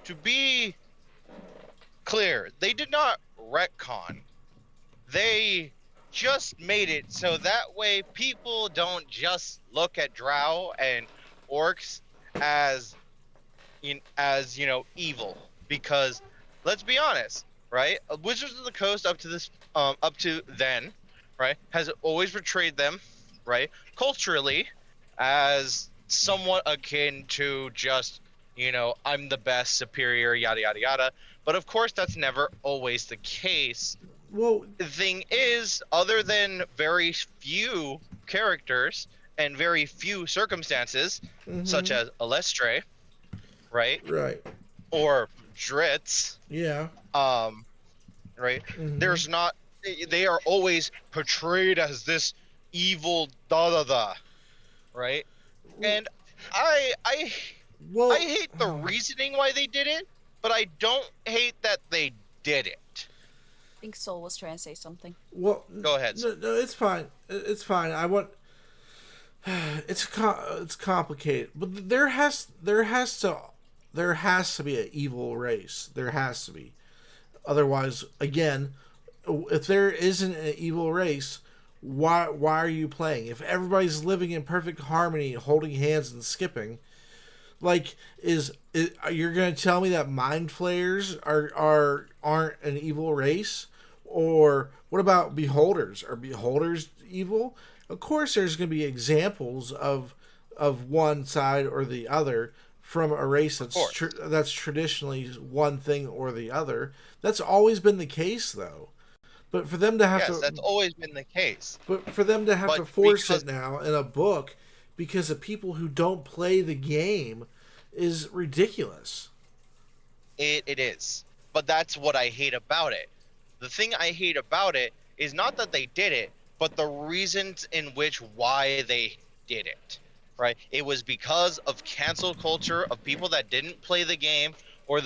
To be clear, they did not retcon. They just made it so that way people don't just look at Drow and Orcs as you know, evil. Because let's be honest, right? Wizards of the Coast up to then, right, has always portrayed them, right, culturally as somewhat akin to just, you know, I'm the best, superior, yada yada yada. But of course that's never always the case. Well, The thing is, other than very few characters and very few circumstances, such as Alestre, right? Right. Or Dritz, Yeah. right? There's not. They are always portrayed as this evil right? And I hate the reasoning why they did it, but I don't hate that they did it. I think Soul was trying to say something. Well, go ahead. No, it's fine. It's fine. I want. It's complicated, but there has to be an evil race. There has to be. Otherwise, again, if there isn't an evil race, why are you playing? If everybody's living in perfect harmony, holding hands and skipping, like you're gonna tell me that mind flayers aren't an evil race? Or what about beholders? Are beholders evil? Of course, there's going to be examples of one side or the other from a race that's traditionally one thing or the other. That's always been the case, though. But for them to have that's always been the case. But for them to have to force it now in a book because of people who don't play the game is ridiculous. It is. But that's what I hate about it. The thing I hate about it is not that they did it, but the reasons in which why they did it, right? It was because of cancel culture of people that didn't play the game, or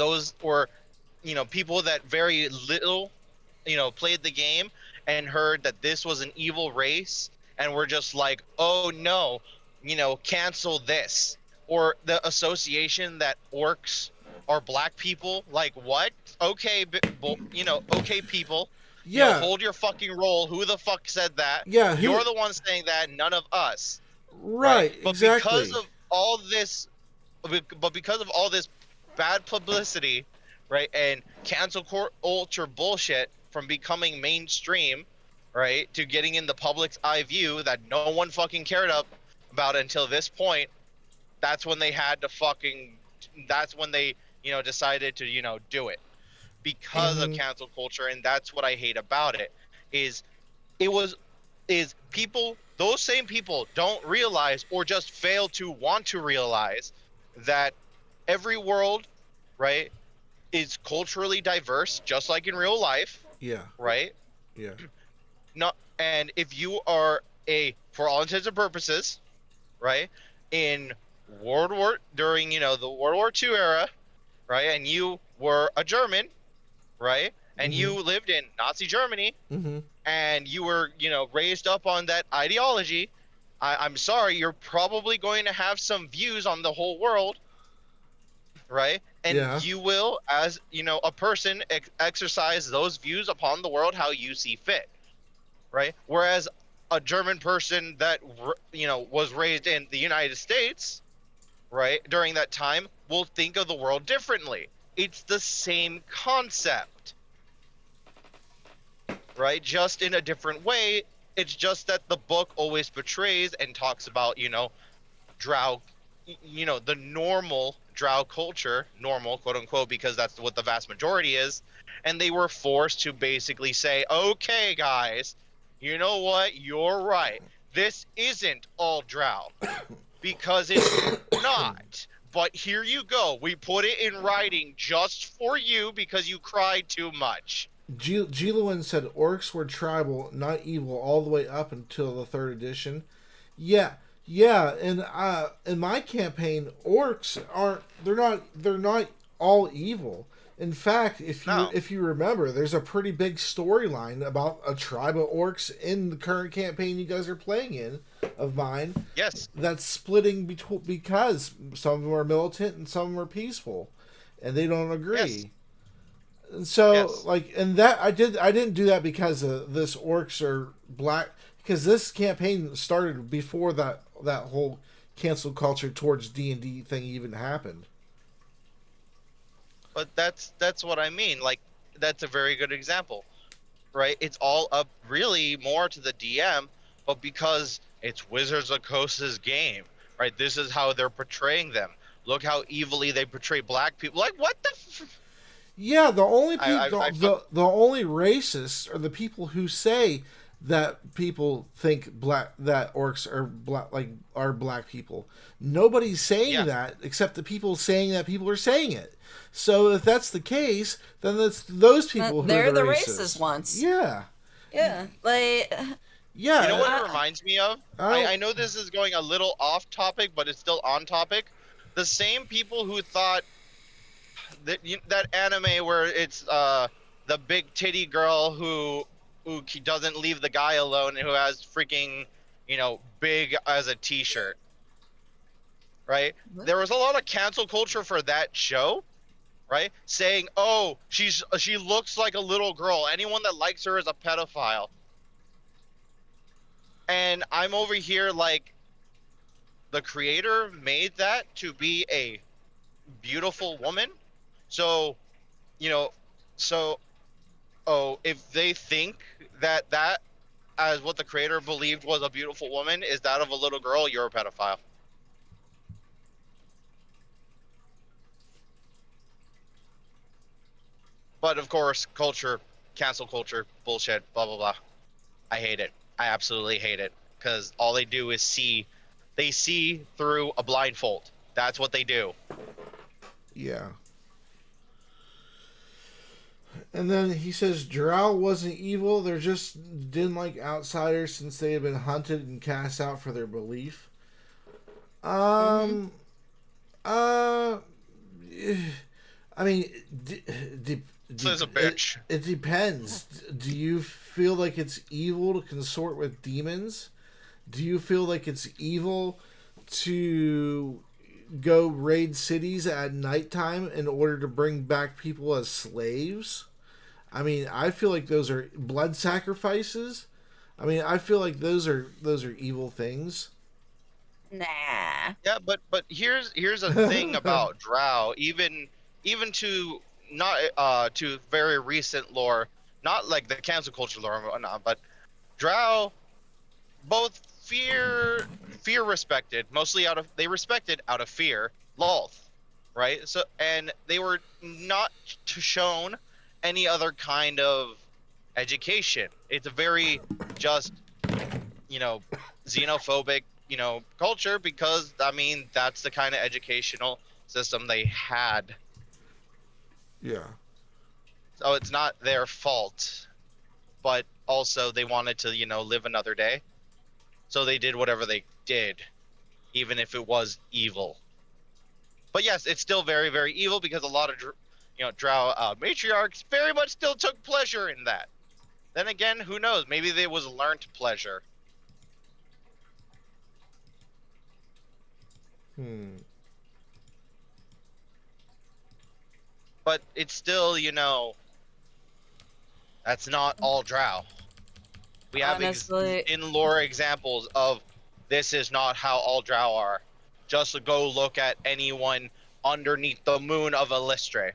you know, people that very little, you know, played the game and heard that this was an evil race and were just like, oh no, you know, cancel this. Or the association that orcs are black people. Like, what? Okay, you know, okay, people. Yeah. You know, hold your fucking roll. Who the fuck said that? Yeah. You're the one saying that, none of us. Right, But exactly. because of all this bad publicity, right, and cancel culture bullshit from becoming mainstream, right, to getting in the public's eye view that no one fucking cared about until this point, that's when they you know, decided to, you know, do it because of cancel culture. And that's what I hate about it is people, those same people don't realize or just fail to want to realize that every world, right, is culturally diverse, just like in real life. Yeah. Right. Yeah. And if you are for all intents and purposes, right, in during, you know, the World War II era, right, and you were a German, right, and you lived in Nazi Germany, and you were, raised up on that ideology, I'm sorry, you're probably going to have some views on the whole world, right? And you will, as a person, exercise those views upon the world how you see fit, right? Whereas a German person that was raised in the United States, right, during that time, will think of the world differently. It's the same concept, right? Just in a different way. It's just that the book always portrays and talks about, Drow, the normal Drow culture, normal, quote unquote, because that's what the vast majority is. And they were forced to basically say, okay, guys, you know what? You're right. This isn't all Drow because it's not. But here you go. We put it in writing just for you because you cried too much. Giluan said orcs were tribal, not evil, all the way up until the 3rd edition. Yeah, and in my campaign, orcs aren't. They're not all evil. In fact, if you remember, there's a pretty big storyline about a tribe of orcs in the current campaign you guys are playing in, of mine. Yes. That's splitting because some of them are militant and some of them are peaceful, and they don't agree. Yes. And so, and that I didn't do that because this orcs are black. Because this campaign started before that whole cancel culture towards D&D thing even happened. But that's what I mean. Like, that's a very good example, right? It's all up really more to the DM, but because it's Wizards of the Coast's game, right? This is how they're portraying them. Look how evilly they portray black people. Like, what the? Yeah, the only people, the only racists are the people who say that people think that orcs are black people. Nobody's saying that except the people saying that people are saying it. So if that's the case, then it's those people who are the racist ones. Yeah. Yeah. Yeah. You know what it reminds me of? I know this is going a little off topic, but it's still on topic. The same people who thought that anime where it's the big titty girl who doesn't leave the guy alone and who has freaking, big as a t-shirt, right? What? There was a lot of cancel culture for that show, right? Saying, oh, she looks like a little girl. Anyone that likes her is a pedophile. And I'm over here like, the creator made that to be a beautiful woman. So, if they think that as what the creator believed was a beautiful woman is that of a little girl, you're a pedophile. But of course, cancel culture, bullshit, blah, blah, blah. I hate it. I absolutely hate it. Because all they do is they see through a blindfold. That's what they do. Yeah. And then he says Drow wasn't evil. They just didn't like outsiders since they had been hunted and cast out for their belief. I mean, says a bitch. It depends. Do you feel like it's evil to consort with demons? Do you feel like it's evil to go raid cities at nighttime in order to bring back people as slaves? I mean, I feel like those are blood sacrifices. I mean, I feel like those are evil things. Nah. Yeah, but here's a thing about Drow, even to not to very recent lore, not like the cancel culture lore and whatnot, but Drow both fear respected, mostly they respected out of fear, Lolth, right? So, and they were not shown any other kind of education. It's a very just, xenophobic, culture because, I mean, that's the kind of educational system they had. Yeah. So it's not their fault, but also they wanted to, live another day. So they did whatever they did, even if it was evil. But yes, it's still very, very evil because a lot of, Drow matriarchs very much still took pleasure in that. Then again, who knows? Maybe there was learned pleasure. But it's still, that's not all Drow. We have Honestly, in-lore examples of this is not how all Drow are. Just go look at anyone underneath the moon of Elistre.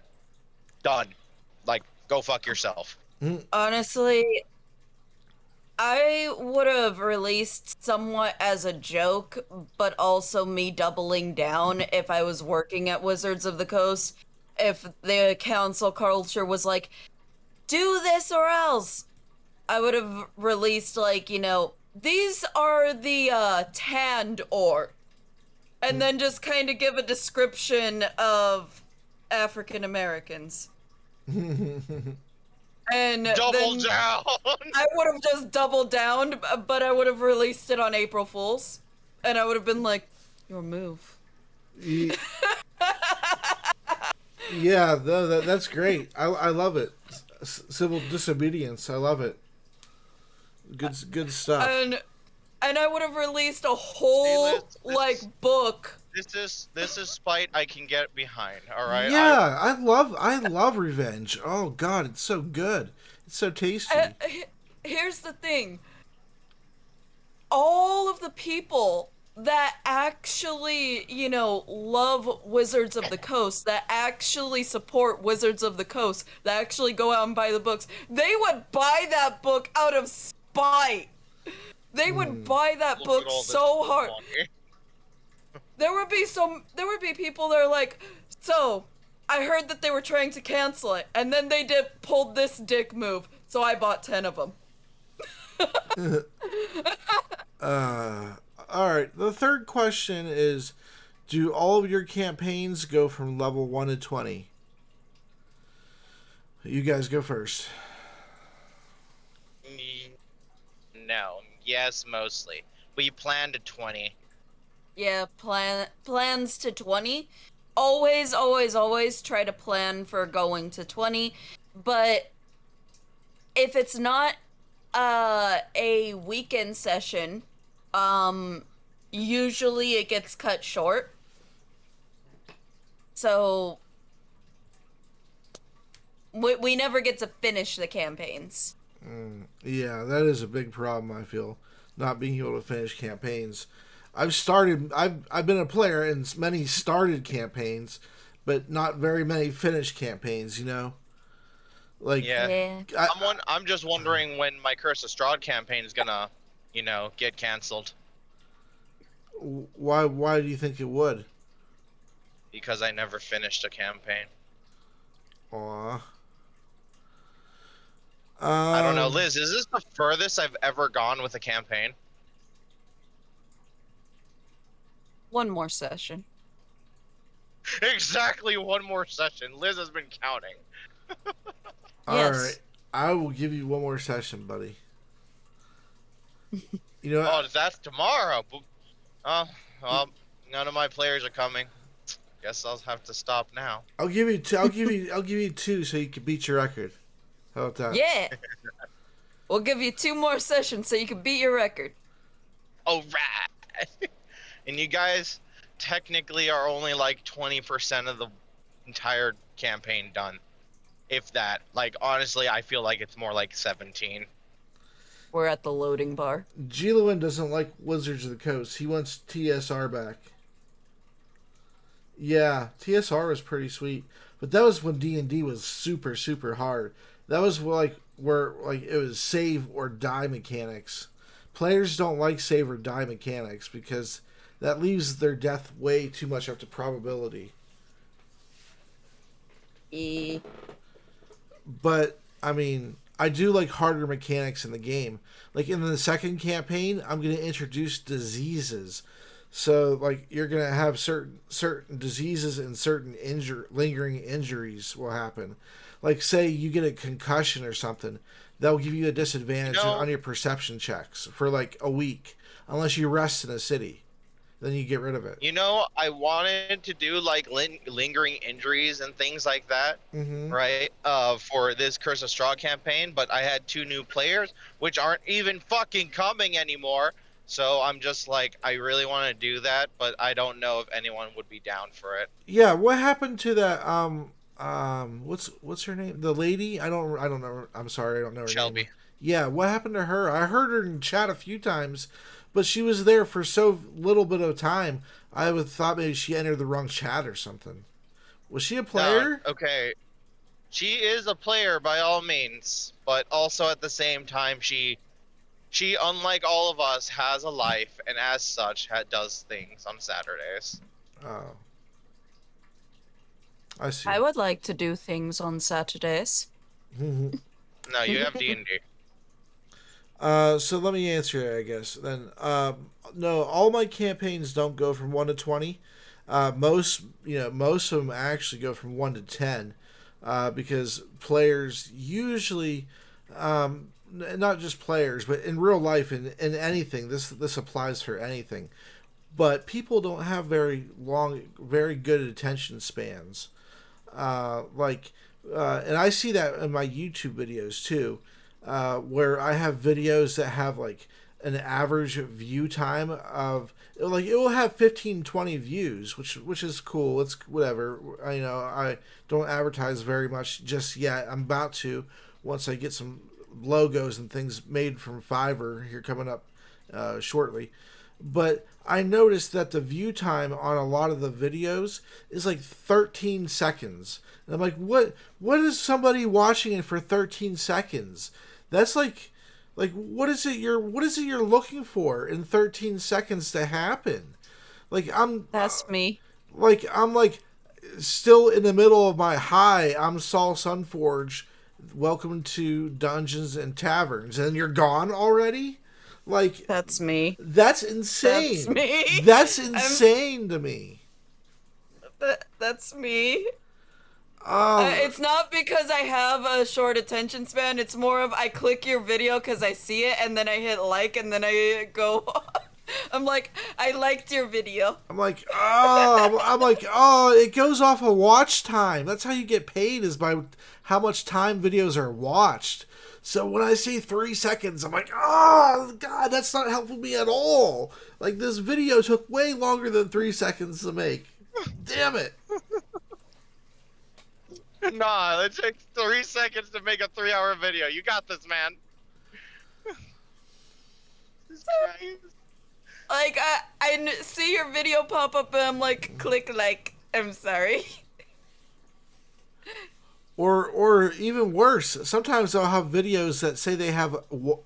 Done. Like, go fuck yourself. honestly, I would have released somewhat as a joke, but also me doubling down if I was working at Wizards of the Coast. If the council culture was like, do this or else, I would have released, like, these are the tanned orc. And then just kind of give a description of African Americans. And double down. I would have just doubled down, but I would have released it on April Fools, and I would have been like, "Your move." Yeah, that's great. I love it. Civil disobedience. I love it. Good stuff. And I would have released a whole book. This is spite I can get behind. All right. Yeah, I love revenge. Oh God, it's so good. It's so tasty. Here's the thing. All of the people that actually, love Wizards of the Coast, that actually support Wizards of the Coast, that actually go out and buy the books, they would buy that book out of spite. They would buy that book so hard. There would be people that are like, so I heard that they were trying to cancel it, and then they pulled this dick move, so I bought 10 of them. All right. The third question is, do all of your campaigns go from level 1 to 20? You guys go first. No. Yes, mostly. We planned to 20. Yeah, plans to 20. Always try to plan for going to 20. But if it's not a weekend session, usually it gets cut short. So we never get to finish the campaigns. Yeah, that is a big problem, I feel, not being able to finish campaigns. I've been a player in many started campaigns, but not very many finished campaigns, Like, yeah. I'm just wondering when my Curse of Strahd campaign is gonna, get canceled. Why do you think it would? Because I never finished a campaign. Aw. I don't know, Liz, is this the furthest I've ever gone with a campaign? One more session. Exactly, one more session. Liz has been counting. All right, I will give you one more session, buddy. Oh, that's tomorrow. Oh, well, none of my players are coming. Guess I'll have to stop now. I'll give you two. I'll give you two, so you can beat your record. How about that? Yeah. We'll give you 2 more sessions so you can beat your record. All right. And you guys technically are only like 20% of the entire campaign done. If that. Like, honestly, I feel like it's more like 17. We're at the loading bar. Gillian doesn't like Wizards of the Coast. He wants TSR back. Yeah, TSR was pretty sweet. But that was when D&D was super, super hard. That was where it was save or die mechanics. Players don't like save or die mechanics because that leaves their death way too much up to probability. But, I mean, I do like harder mechanics in the game. Like, in the second campaign, I'm going to introduce diseases. So, like, you're going to have certain diseases and certain lingering injuries will happen. Like, say you get a concussion or something, that'll give you a disadvantage on your perception checks for, like, a week, unless you rest in a city. Then you get rid of it. You know, I wanted to do like lingering injuries and things like that, Mm-hmm. right? For this Curse of Straw campaign, but I had 2 new players, which aren't even fucking coming anymore. So I'm just like, I really want to do that, but I don't know if anyone would be down for it. Yeah, what happened to that? What's her name? The lady? I don't know. I'm sorry, I don't know her name. Shelby. Yeah, what happened to her? I heard her in chat a few times, but she was there for so little bit of time. I would thought maybe she entered the wrong chat or something. Was she a player? Okay. She is a player by all means, but also at the same time, she unlike all of us has a life, and as such does things on Saturdays. Oh, I see. I would like to do things on Saturdays. No, you have D&D. So let me answer it, I guess. Then, no, all my campaigns don't go from 1 to 20. Most of them actually go from 1 to 10, because players usually, not just players, but in real life, in anything, this applies for anything. But people don't have very good attention spans. And I see that in my YouTube videos too, where I have videos that have like an average view time of like it will have 15-20 views, which is cool. It's whatever. I don't advertise very much just yet. I'm about to, once I get some logos and things made from Fiverr here coming up shortly. But I noticed that the view time on a lot of the videos is like 13 seconds. And I'm like, what is somebody watching it for 13 seconds? That's like what is it you're looking for in 13 seconds to happen? That's me. I'm still in the middle of my hi, I'm Saul Sunforge. Welcome to Dungeons and Taverns, and you're gone already? Like, that's me. That's insane. That's me. That's insane to me. That's me. It's not because I have a short attention span. It's more of I click your video because I see it, and then I hit like, and then I go. I'm like, I liked your video. I'm like, oh, it goes off of watch time. That's how you get paid, is by how much time videos are watched. So when I say 3 seconds, I'm like, oh, God, that's not helping me at all. Like, this video took way longer than 3 seconds to make. Damn it. Nah, it takes 3 seconds to make a 3-hour video. You got this, man. Like, I see your video pop up and I'm like, click like, I'm sorry. Or even worse, sometimes they'll have videos that say they have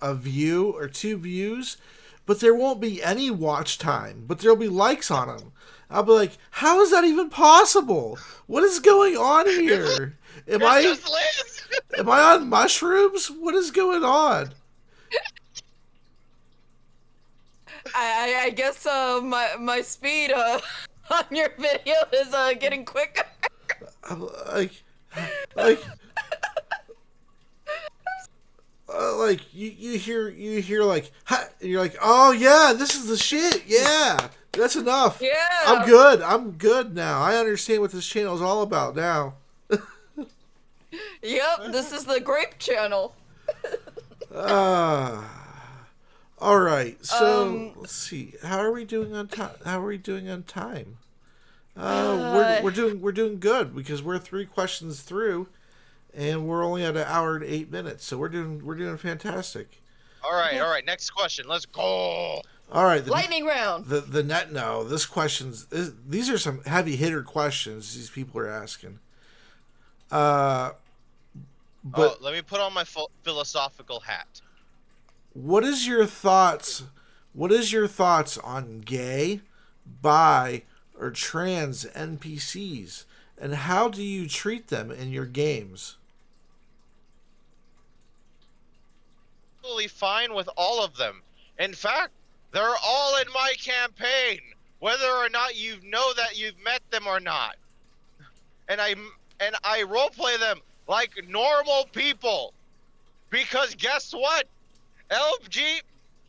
a view or 2 views, but there won't be any watch time, but there'll be likes on them. I'll be like, how is that even possible? What is going on here? Am I on mushrooms? What is going on? I guess my speed on your video is getting quicker. You hear like, ha, and you're like, oh yeah, this is the shit. Yeah, that's enough. Yeah, I'm good now. I understand what this channel is all about now. Yep, this is the grape channel. All right. So let's see. How are we doing on time? We're doing good because we're 3 questions through, and we're only at 1 hour and 8 minutes. So we're doing fantastic. All right. Next question. Let's go. All right. Lightning round. This question's. These are some heavy hitter questions these people are asking. But let me put on my philosophical hat. What is your thoughts on gay, bi, or trans NPCs, and how do you treat them in your games? Totally fine with all of them. In fact, they're all in my campaign, whether or not you know that you've met them or not. And I roleplay them like normal people, because guess what?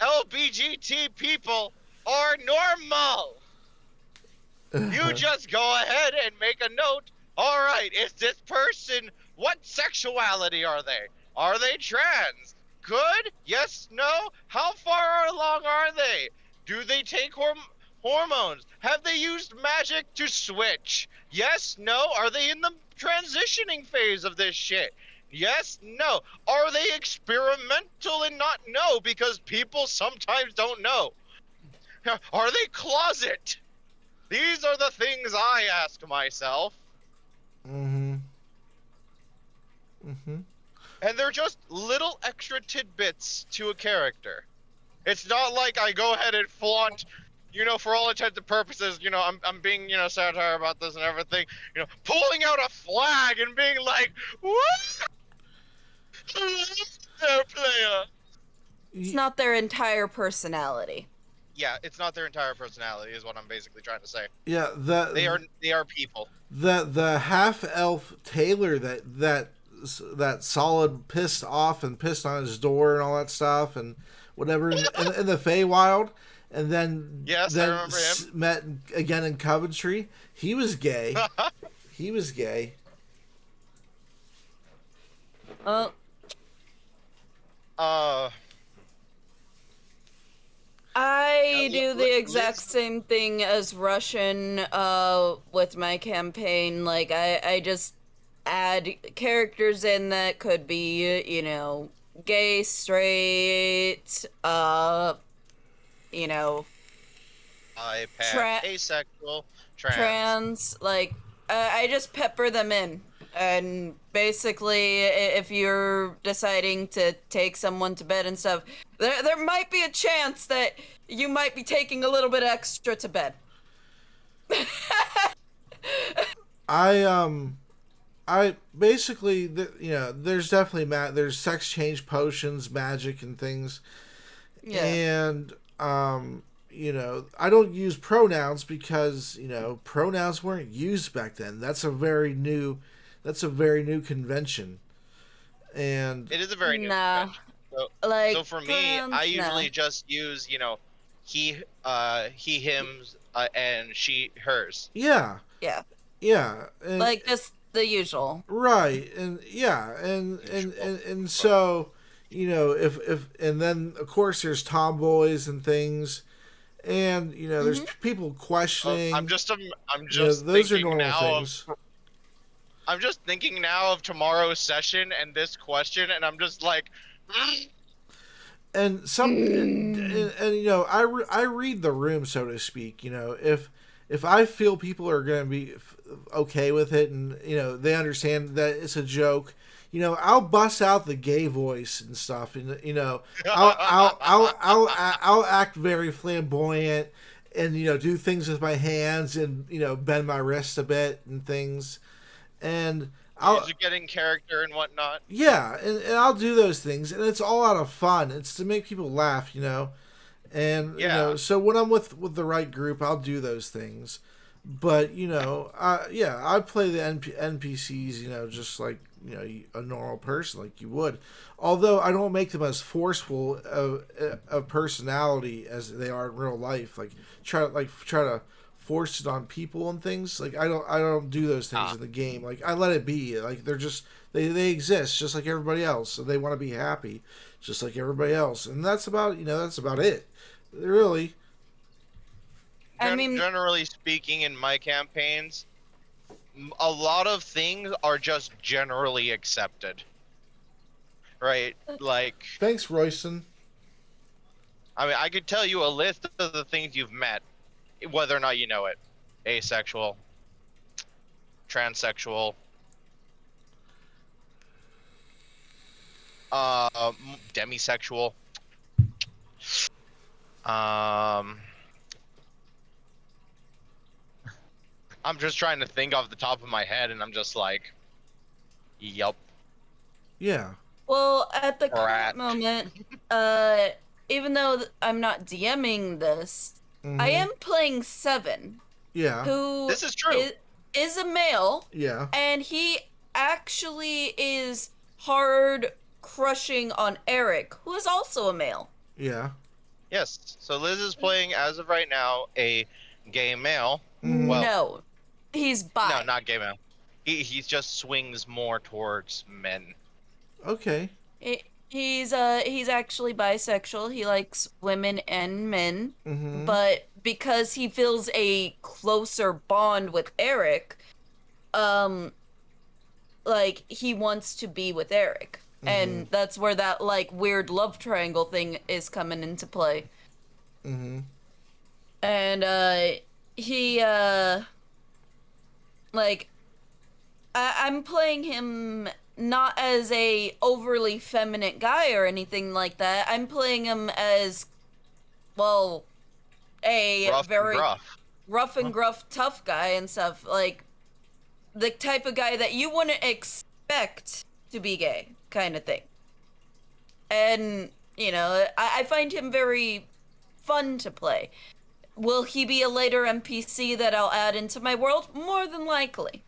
LBGT people are normal. You just go ahead and make a note. All right, is this person, what sexuality are they? Are they trans? Good? Yes? No? How far along are they? Do they take hormones? Have they used magic to switch? Yes? No? Are they in the transitioning phase of this shit? Yes? No? Are they experimental and not know because people sometimes don't know? Are they closet? These are the things I ask myself. Mm-hmm. Mm-hmm. And they're just little extra tidbits to a character. It's not like I go ahead and flaunt, for all intents and purposes, I'm being, satire about this and everything, pulling out a flag and being like, what? Their player. It's not their entire personality. Yeah, it's not their entire personality, is what I'm basically trying to say. Yeah, they are people. The half elf tailor that Solid pissed off and pissed on his door and all that stuff and whatever in the Feywild, and then yes, I remember him. Met again in Coventry. He was gay. He was gay. I do the exact same thing as Russian with my campaign. Like, I just add characters in that could be, gay, straight, asexual, trans. Like, I just pepper them in. And basically, if you're deciding to take someone to bed and stuff, there might be a chance that you might be taking a little bit extra to bed. I basically, there's definitely there's sex change potions, magic, and things. Yeah. And I don't use pronouns because pronouns weren't used back then. That's a very new convention, and it is a very new convention. So for me, I usually just use he, hims, and she, hers. Yeah. Yeah. Yeah. And, like just the usual. Right, and yeah, and so if and then of course there's tomboys and things. And there's people questioning. I'm just those are normal things. I'm just thinking now of tomorrow's session and this question, and I'm just like. And I read the room, so to speak. If I feel people are going to be okay with it, and they understand that it's a joke. I'll bust out the gay voice and stuff, and I'll act very flamboyant, and do things with my hands, and bend my wrists a bit and things, and I'll get in character and whatnot. Yeah, and I'll do those things, and it's all out of fun. It's to make people laugh, and so when I'm with the right group, I'll do those things. But I play the NPCs, just like a normal person, like you would. Although I don't make them as forceful of personality as they are in real life. Like try to force it on people and things. Like I don't do those things in the game. Like I let it be. Like they're just they exist just like everybody else, and they want to be happy just like everybody else. And that's about it. Really. Generally speaking, in my campaigns, a lot of things are just generally accepted. Right? Like. Thanks, Royston. I mean, I could tell you a list of the things you've met, whether or not you know it. Asexual, transsexual, demisexual, I'm just trying to think off the top of my head, and I'm just like, yup. Yeah. Well, at the current moment, even though I'm not DMing this, I am playing Seven. Yeah. Who this is true. Is a male. Yeah. And he actually is hard crushing on Eric, who is also a male. Yeah. Yes. So Liz is playing, as of right now, a gay male Well, No, he's no, bi. not gay man. He just swings more towards men. Okay. He's actually bisexual. He likes women and men, Mm-hmm. but because he feels a closer bond with Eric, um, like he wants to be with Eric. Mm-hmm. And that's where that like weird love triangle thing is coming into play. Mm-hmm. And he like I'm playing him not as a overly feminine guy or anything like that. I'm playing him as, well, a Rough and very gruff. rough Huh? and gruff tough guy and stuff. Like the type of guy that you wouldn't expect to be gay, kind of thing. And, I find him very fun to play. Will he be a later NPC that I'll add into my world? More than likely.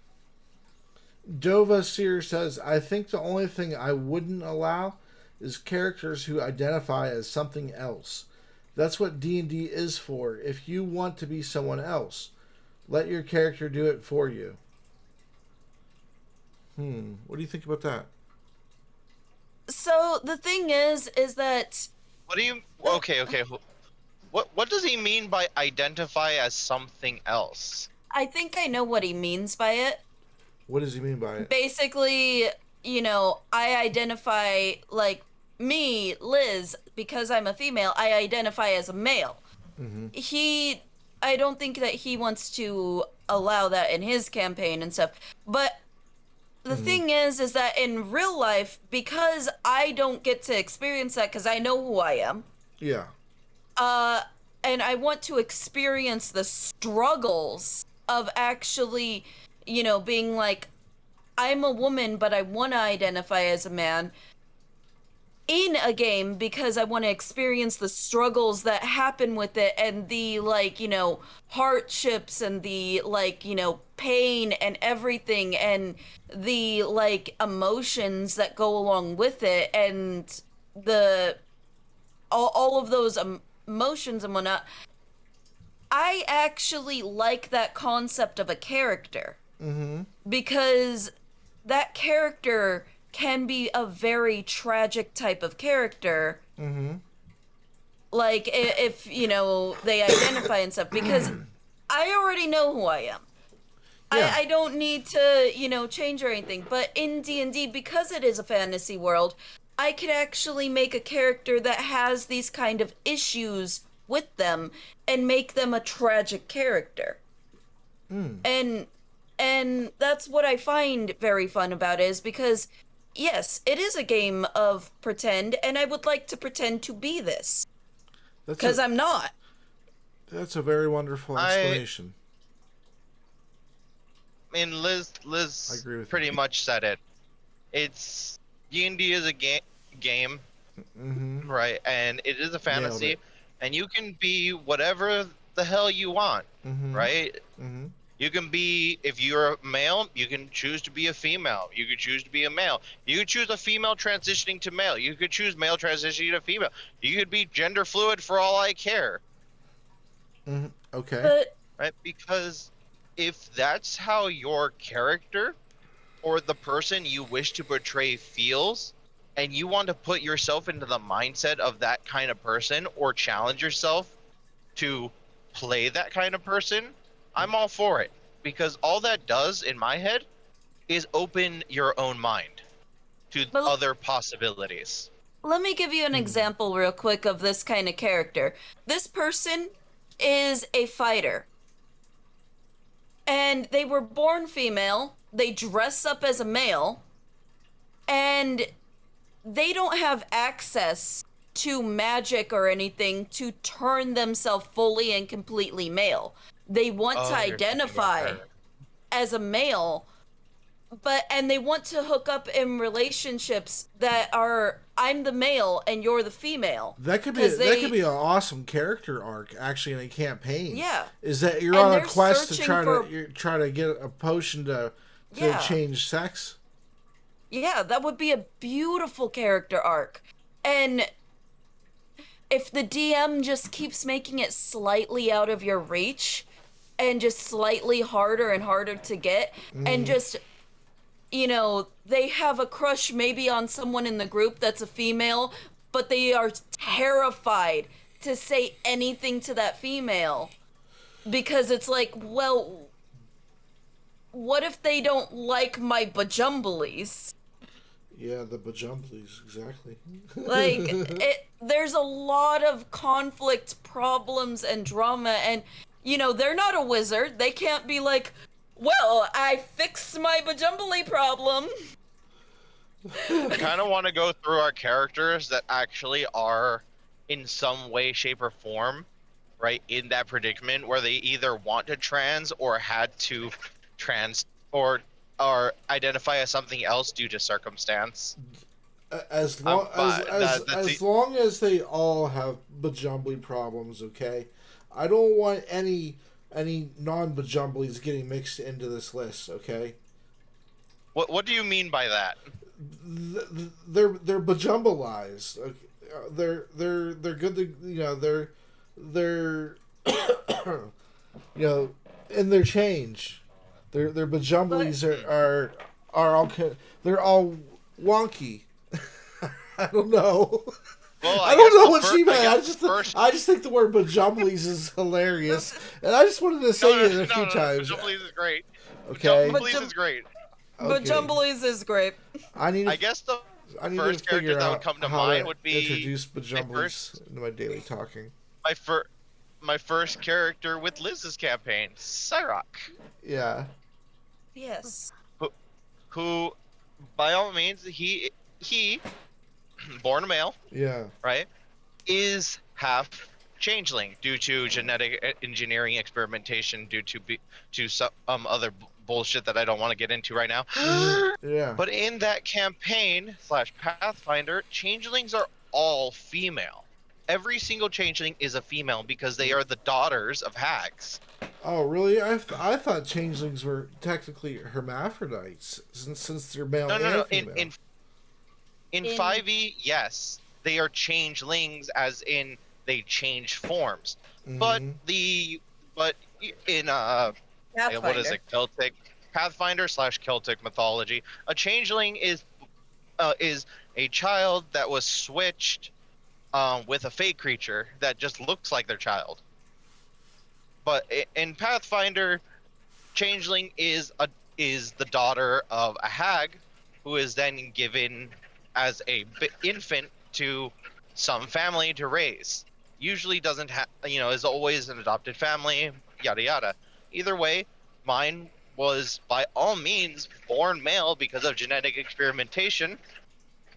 Dova Sear says, I think the only thing I wouldn't allow is characters who identify as something else. That's what D&D is for. If you want to be someone else, let your character do it for you. What do you think about that? So the thing is that What do you? Okay, okay. What does he mean by identify as something else? I think I know what he means by it. What does he mean by it? Basically, I identify, like, me, Liz, because I'm a female, I identify as a male. Mm-hmm. I don't think that he wants to allow that in his campaign and stuff. But the thing is that in real life, because I don't get to experience that because I know who I am, Yeah. and I want to experience the struggles of actually, being like, I'm a woman, but I want to identify as a man in a game because I want to experience the struggles that happen with it and the, like, hardships and the, like, pain and everything and the, like, emotions that go along with it and the all of those emotions and whatnot. I actually like that concept of a character Mm-hmm. because that character can be a very tragic type of character. Mm-hmm. Like if they identify and stuff, because I already know who I am. Yeah. I don't need to change or anything. But in D&D, because it is a fantasy world, I could actually make a character that has these kind of issues with them and make them a tragic character. And that's what I find very fun about it, is because yes, it is a game of pretend, and I would like to pretend to be this because I'm not. That's a very wonderful explanation. I mean, Liz I agree with pretty you. much said it. It's D&D is a game, Mm-hmm. right? And it is a fantasy, it. and you can be whatever the hell you want, Mm-hmm. right? Mm-hmm. You can be, if you're a male, you can choose to be a female. You could choose to be a male. You could choose a female transitioning to male. You could choose male transitioning to female. You could be gender fluid for all I care. Mm-hmm. Okay. But Right? Because if that's how your character or the person you wish to portray feels, and you want to put yourself into the mindset of that kind of person or challenge yourself to play that kind of person, I'm all for it. Because all that does in my head is open your own mind to But- other possibilities. let me give you an example real quick of this kind of character. This person is a fighter. And they were born female. They dress up as a male. And they don't have access to magic or anything to turn themselves fully and completely male. They want to Oh, you're talking about identify her. as a male, and they want to hook up in relationships that are, I'm the male and you're the female. That could be 'Cause that could be an awesome character arc actually in a campaign. Yeah. Is that you're And on a they're quest to searching try for- to try to get a potion to Yeah. change sex? Yeah, that would be a beautiful character arc. And if the DM just keeps making it slightly out of your reach, and just slightly harder and harder to get, and just, they have a crush maybe on someone in the group that's a female, but they are terrified to say anything to that female because it's like, well, what if they don't like my bajumblies? Yeah, the bajumblies, exactly. Like, there's a lot of conflict, problems, and drama, and, they're not a wizard. They can't be like, well, I fixed my bajumbly problem. I kind of want to go through our characters that actually are, in some way, shape, or form, right, in that predicament where they either want to trans or had to trans or identify as something else due to circumstance. As long as they all have bajumbly problems, okay? I don't want any non-bajumblies getting mixed into this list, okay? What do you mean by that? They're bajumblized. Okay? They're good to they're in their change. Their bajumblies are all they're all wonky. I don't know. Well, I don't know what she meant. I just think the word bajumblies is hilarious, and I just wanted to say it a few times. Bajumblies is great. Okay. Bajumblies is great. Bajumblies is great. I guess the first character that would come to mind would be introduce bajumblies into my daily talking. My first character with Liz's campaign, Cyrock. Yeah. Yes. Who, by all means, he born a male. Yeah. Right. Is half changeling due to genetic engineering experimentation due to some other bullshit that I don't want to get into right now. Yeah. But in that campaign / Pathfinder, changelings are all female. Every single changeling is a female because they are the daughters of hags. Oh, really? I thought changelings were technically hermaphrodites since they're male and female. In 5e, yes, they are changelings, as in they change forms. Mm-hmm. But in what is it, Celtic Pathfinder / Celtic mythology, a changeling is a child that was switched with a fake creature that just looks like their child. But in Pathfinder, changeling is the daughter of a hag, who is then given as a infant to some family to raise. Usually doesn't have, is always an adopted family, yada yada. Either way, mine was by all means born male because of genetic experimentation,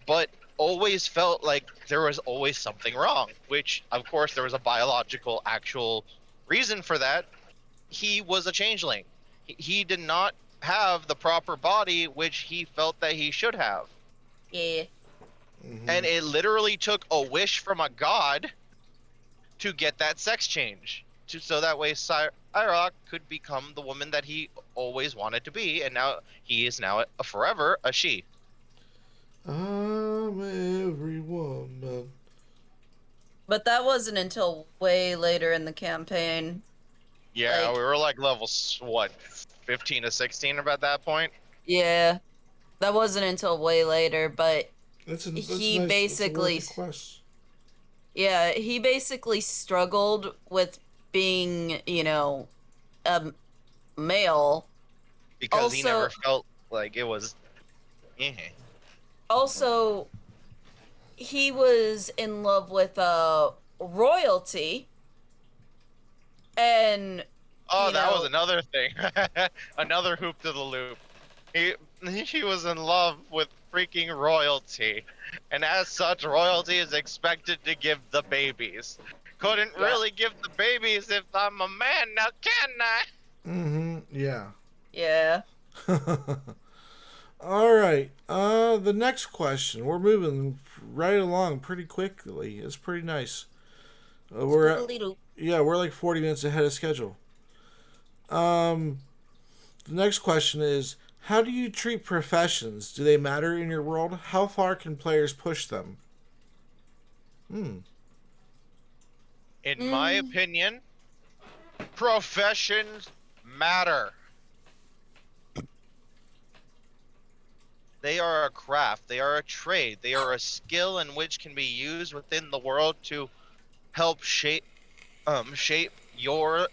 but always felt like there was always something wrong, which of course there was a biological actual reason for that. He was a changeling. He did not have the proper body which he felt that he should have. Yeah. Mm-hmm. And it literally took a wish from a god to get that sex change, so that way Cyrock could become the woman that he always wanted to be, and now he is now forever a she. I'm every woman. But that wasn't until way later in the campaign. Yeah, we were like level 15 to 16 about that point. Yeah, that wasn't until way later, but he nice. basically, yeah, he basically struggled with being, a male. Because also, he never felt like it was. Also, he was in love with royalty. And that was another thing. Another hoop to the loop. He was in love with freaking royalty, and as such, royalty is expected to give the babies. Couldn't really give the babies if I'm a man, now can I? Mm-hmm. Yeah. Yeah. All right. The next question. We're moving right along pretty quickly. It's pretty nice. We're like 40 minutes ahead of schedule. The next question is, how do you treat professions? Do they matter in your world? How far can players push them? In my opinion, Professions matter. They are a craft, they are a trade, they are a skill in which can be used within the world to help shape your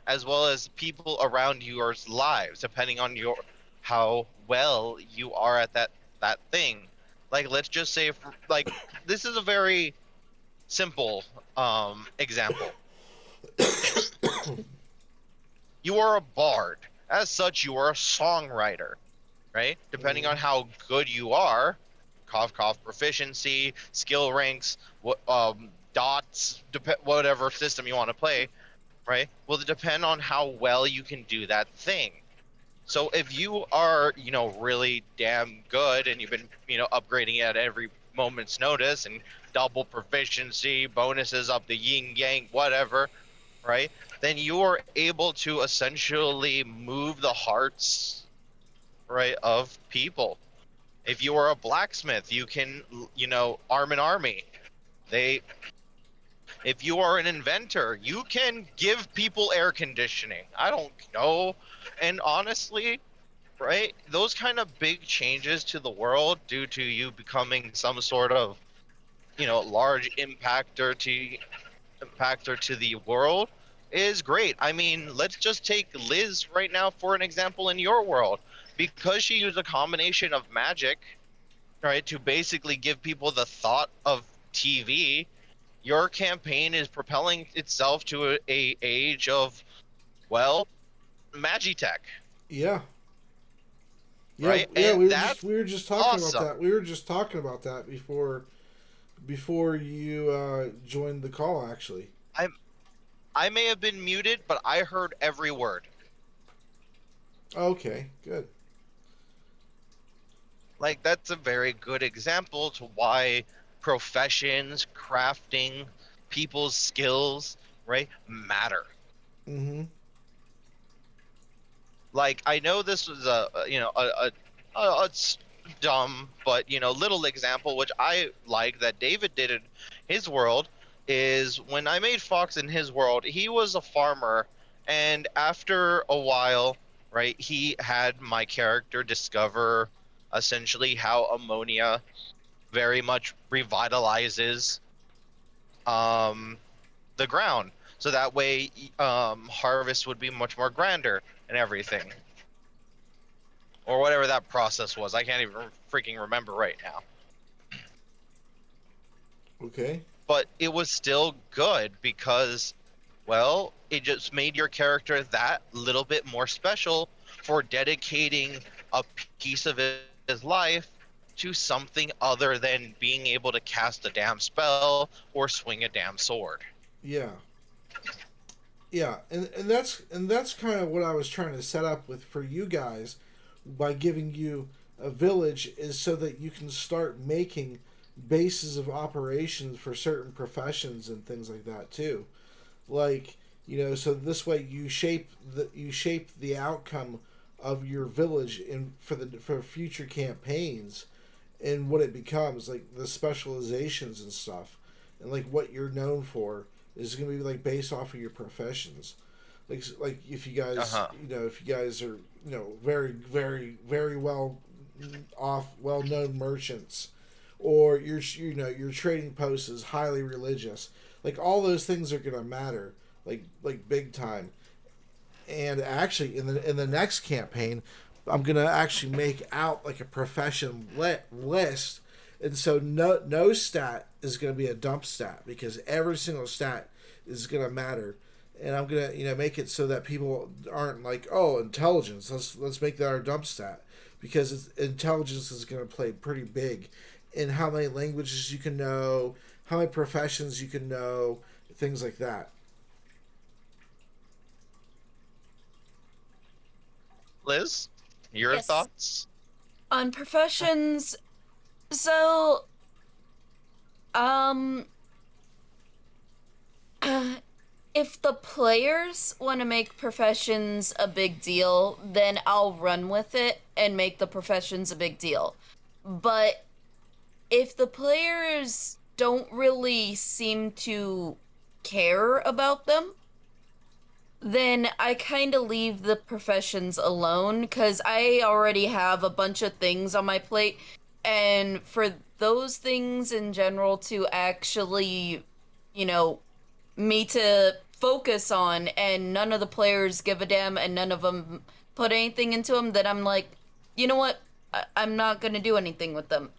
as well as people around yours lives, depending on your how well you are at that thing. Like let's just say like this is a very simple example. You are a bard. As such, you are a songwriter, right? Depending on how good you are, cough proficiency, skill ranks, dots, whatever system you want to play, right? Will depend on how well you can do that thing. So if you are, really damn good and you've been, upgrading at every moment's notice and double proficiency, bonuses up the yin yang, whatever, right? Then you are able to essentially move the hearts, right, of people. If you are a blacksmith, you can, arm an army. If you are an inventor, you can give people air conditioning. I don't know. And honestly, right, those kind of big changes to the world due to you becoming some sort of, large impactor to the world is great. I mean, let's just take Liz right now for an example in your world. Because she used a combination of magic, right, to basically give people the thought of TV, your campaign is propelling itself to a age of, well, magitech. Yeah. Yeah, right? yeah, And that's we were just talking awesome. about that. We were just talking about that before you joined the call. Actually, I may have been muted, but I heard every word. Okay, good. Like that's a very good example to why professions, crafting, people's skills, right, matter. Mm-hmm. Like I know this was a dumb but little example which I like that David did in his world is when I made Fox in his world, he was a farmer, and after a while, right, he had my character discover essentially how ammonia very much revitalizes the ground, so that way harvest would be much more grander and everything, or whatever that process was. I can't even freaking remember right now. Okay. But it was still good because, well, it just made your character that little bit more special for dedicating a piece of his life to something other than being able to cast a damn spell or swing a damn sword. Yeah. Yeah, and that's kind of what I was trying to set up with for you guys by giving you a village is so that you can start making bases of operations for certain professions and things like that too. Like, so this way you shape the outcome of your village in for future campaigns and what it becomes, like the specializations and stuff, and like what you're known for is going to be like based off of your professions. Like if you guys if you guys are very very well known merchants, or your trading post is highly religious, like all those things are going to matter like big time. And actually in the next campaign, I'm gonna actually make out like a profession list, and so no stat is gonna be a dump stat because every single stat is gonna matter, and I'm gonna make it so that people aren't like, oh, intelligence, let's make that our dump stat, because intelligence is gonna play pretty big in how many languages you can know, how many professions you can know, things like that. Liz, your Yes. thoughts? On professions, so um if the players want to make professions a big deal, then I'll run with it and make the professions a big deal. But if the players don't really seem to care about them, then I kind of leave the professions alone because I already have a bunch of things on my plate. And for those things in general to actually, you know, me to focus on and none of the players give a damn and none of them put anything into them, then I'm like, you know what? I'm not going to do anything with them.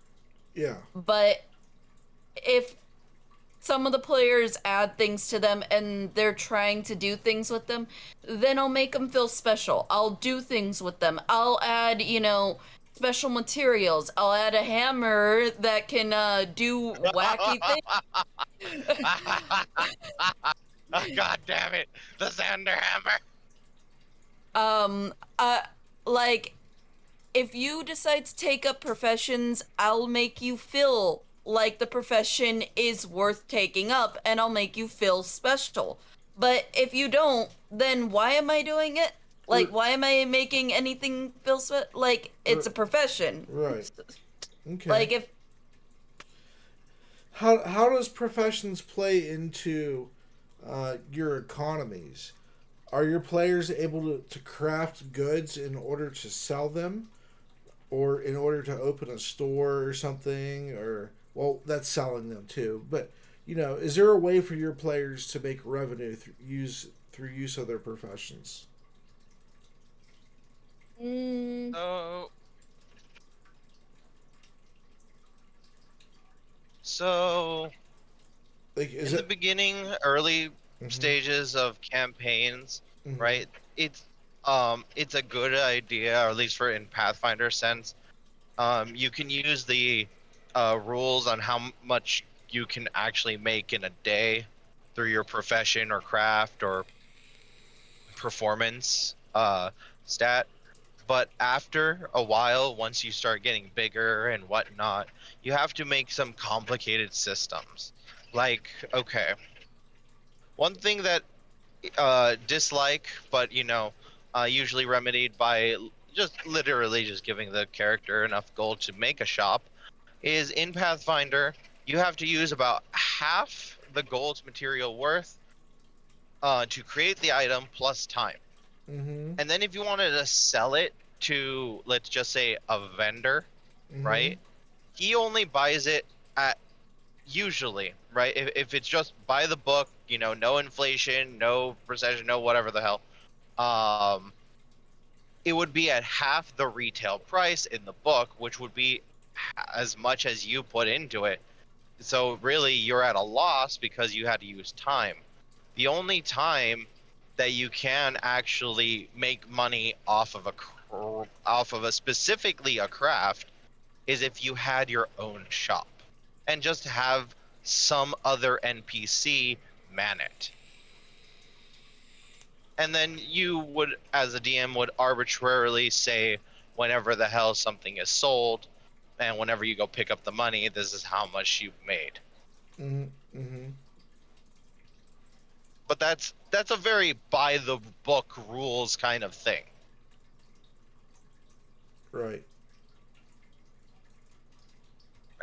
Yeah. But if some of the players add things to them and they're trying to do things with them, then I'll make them feel special. I'll do things with them. I'll add, special materials. I'll add a hammer that can do wacky things. God damn it, the Xander hammer. um, uh, like if you decide to take up professions, I'll make you feel like the profession is worth taking up and I'll make you feel special. But if you don't, then why am I doing it? Like, why am I making anything feel like it's a profession? Right. Okay. Like, if. How does professions play into your economies? Are your players able to craft goods in order to sell them? Or in order to open a store or something? Or, well, that's selling them too. But, is there a way for your players to make revenue through use of their professions? Mm. So Like, in the beginning, early stages of campaigns, right? It's a good idea, or at least for in Pathfinder sense. You can use the rules on how much you can actually make in a day through your profession or craft or performance stat. But after a while, once you start getting bigger and whatnot, you have to make some complicated systems. Like, okay, one thing that dislike, but usually remedied by just literally just giving the character enough gold to make a shop, is in Pathfinder you have to use about half the gold's material worth to create the item plus time. And then if you wanted to sell it to, let's just say, a vendor, right? He only buys it at usually, right? If it's just by the book, no inflation, no recession, no whatever the hell, it would be at half the retail price in the book, which would be as much as you put into it. So really, you're at a loss because you had to use time. The only time that you can actually make money off of a specifically a craft is if you had your own shop and just have some other NPC man it. And then you would, as a DM, would arbitrarily say whenever the hell something is sold, and whenever you go pick up the money, this is how much you've made. But that's a very by the book rules kind of thing. Right.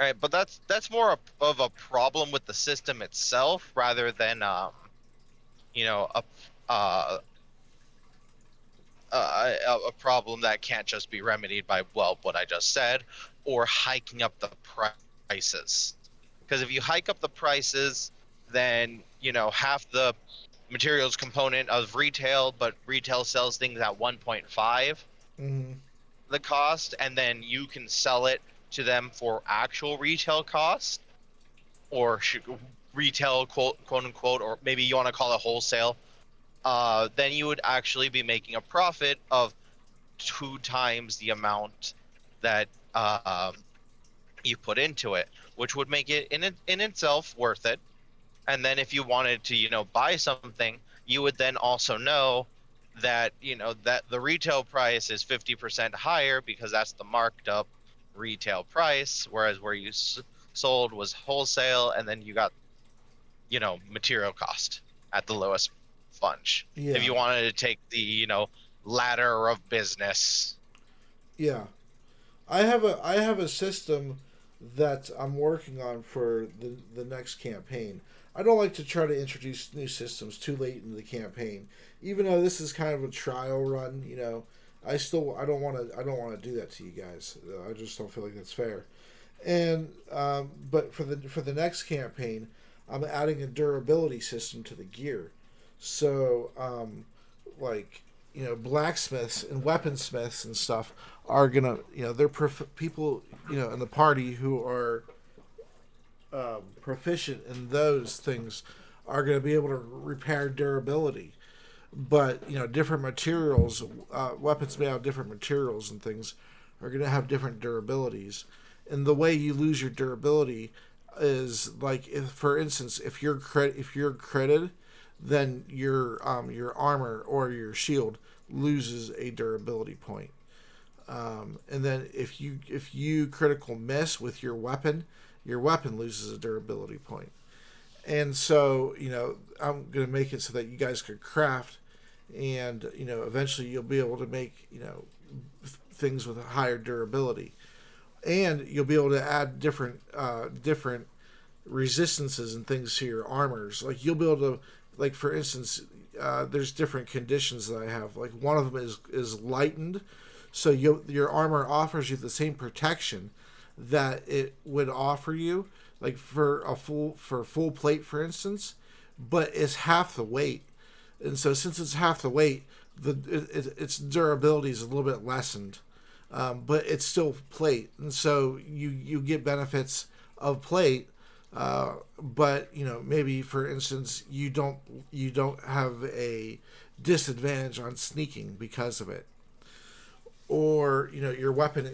Right, but that's more of a problem with the system itself rather than a problem that can't just be remedied by, well, what I just said, or hiking up the prices. Because if you hike up the prices, then half the materials component of retail, but retail sells things at 1.5 the cost, and then you can sell it to them for actual retail cost, or retail quote unquote, or maybe you want to call it wholesale. Then you would actually be making a profit of 2 times the amount that you put into it, which would make it in itself worth it. And then if you wanted to, buy something, you would then also know that, that the retail price is 50% higher because that's the marked up retail price, whereas where you sold was wholesale, and then you got, material cost at the lowest sponge. Yeah. If you wanted to take the, ladder of business. Yeah. I have a system that I'm working on for the next campaign. I don't like to try to introduce new systems too late into the campaign, even though this is kind of a trial run. I don't want to do that to you guys. I just don't feel like that's fair. And but for the next campaign, I'm adding a durability system to the gear. So like blacksmiths and weaponsmiths and stuff are gonna they're people in the party who are proficient in those things are going to be able to repair durability. But different materials, weapons made out of different materials and things, are going to have different durabilities. And the way you lose your durability is like, if, for instance, if you're critted, then your armor or your shield loses a durability point. And then if you critical miss with your weapon loses a durability point. And so, I'm going to make it so that you guys could craft, and, eventually you'll be able to make, things with a higher durability. And you'll be able to add different resistances and things to your armors. Like, you'll be able to, like, for instance, there's different conditions that I have. Like, one of them is lightened. So your armor offers you the same protection that it would offer you, like for full plate, for instance, but it's half the weight. And so since it's half the weight, its durability is a little bit lessened, but it's still plate, and so you get benefits of plate. But maybe for instance you don't have a disadvantage on sneaking because of it, or your weapon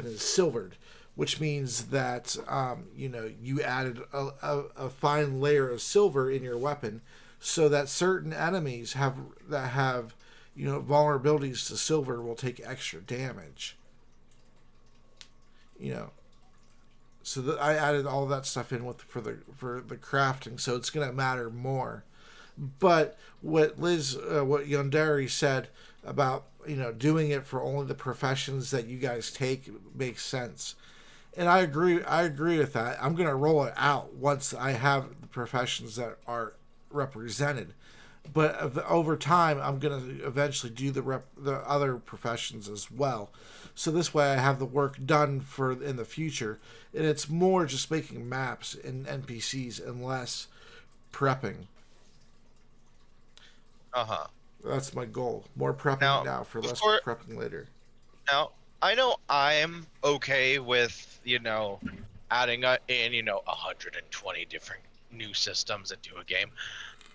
is silvered, which means that you added a fine layer of silver in your weapon, so that certain enemies have vulnerabilities to silver will take extra damage. So that I added all that stuff in for the crafting, so it's gonna matter more. But what Yonderi said about doing it for only the professions that you guys take makes sense. And I agree with that. I'm going to roll it out once I have the professions that are represented. But over time, I'm going to eventually do the other professions as well. So this way I have the work done for in the future. And it's more just making maps and NPCs and less prepping. Uh-huh. That's my goal. More prepping now for less prepping later. Now, I know I'm okay with, adding in 120 different new systems into a game.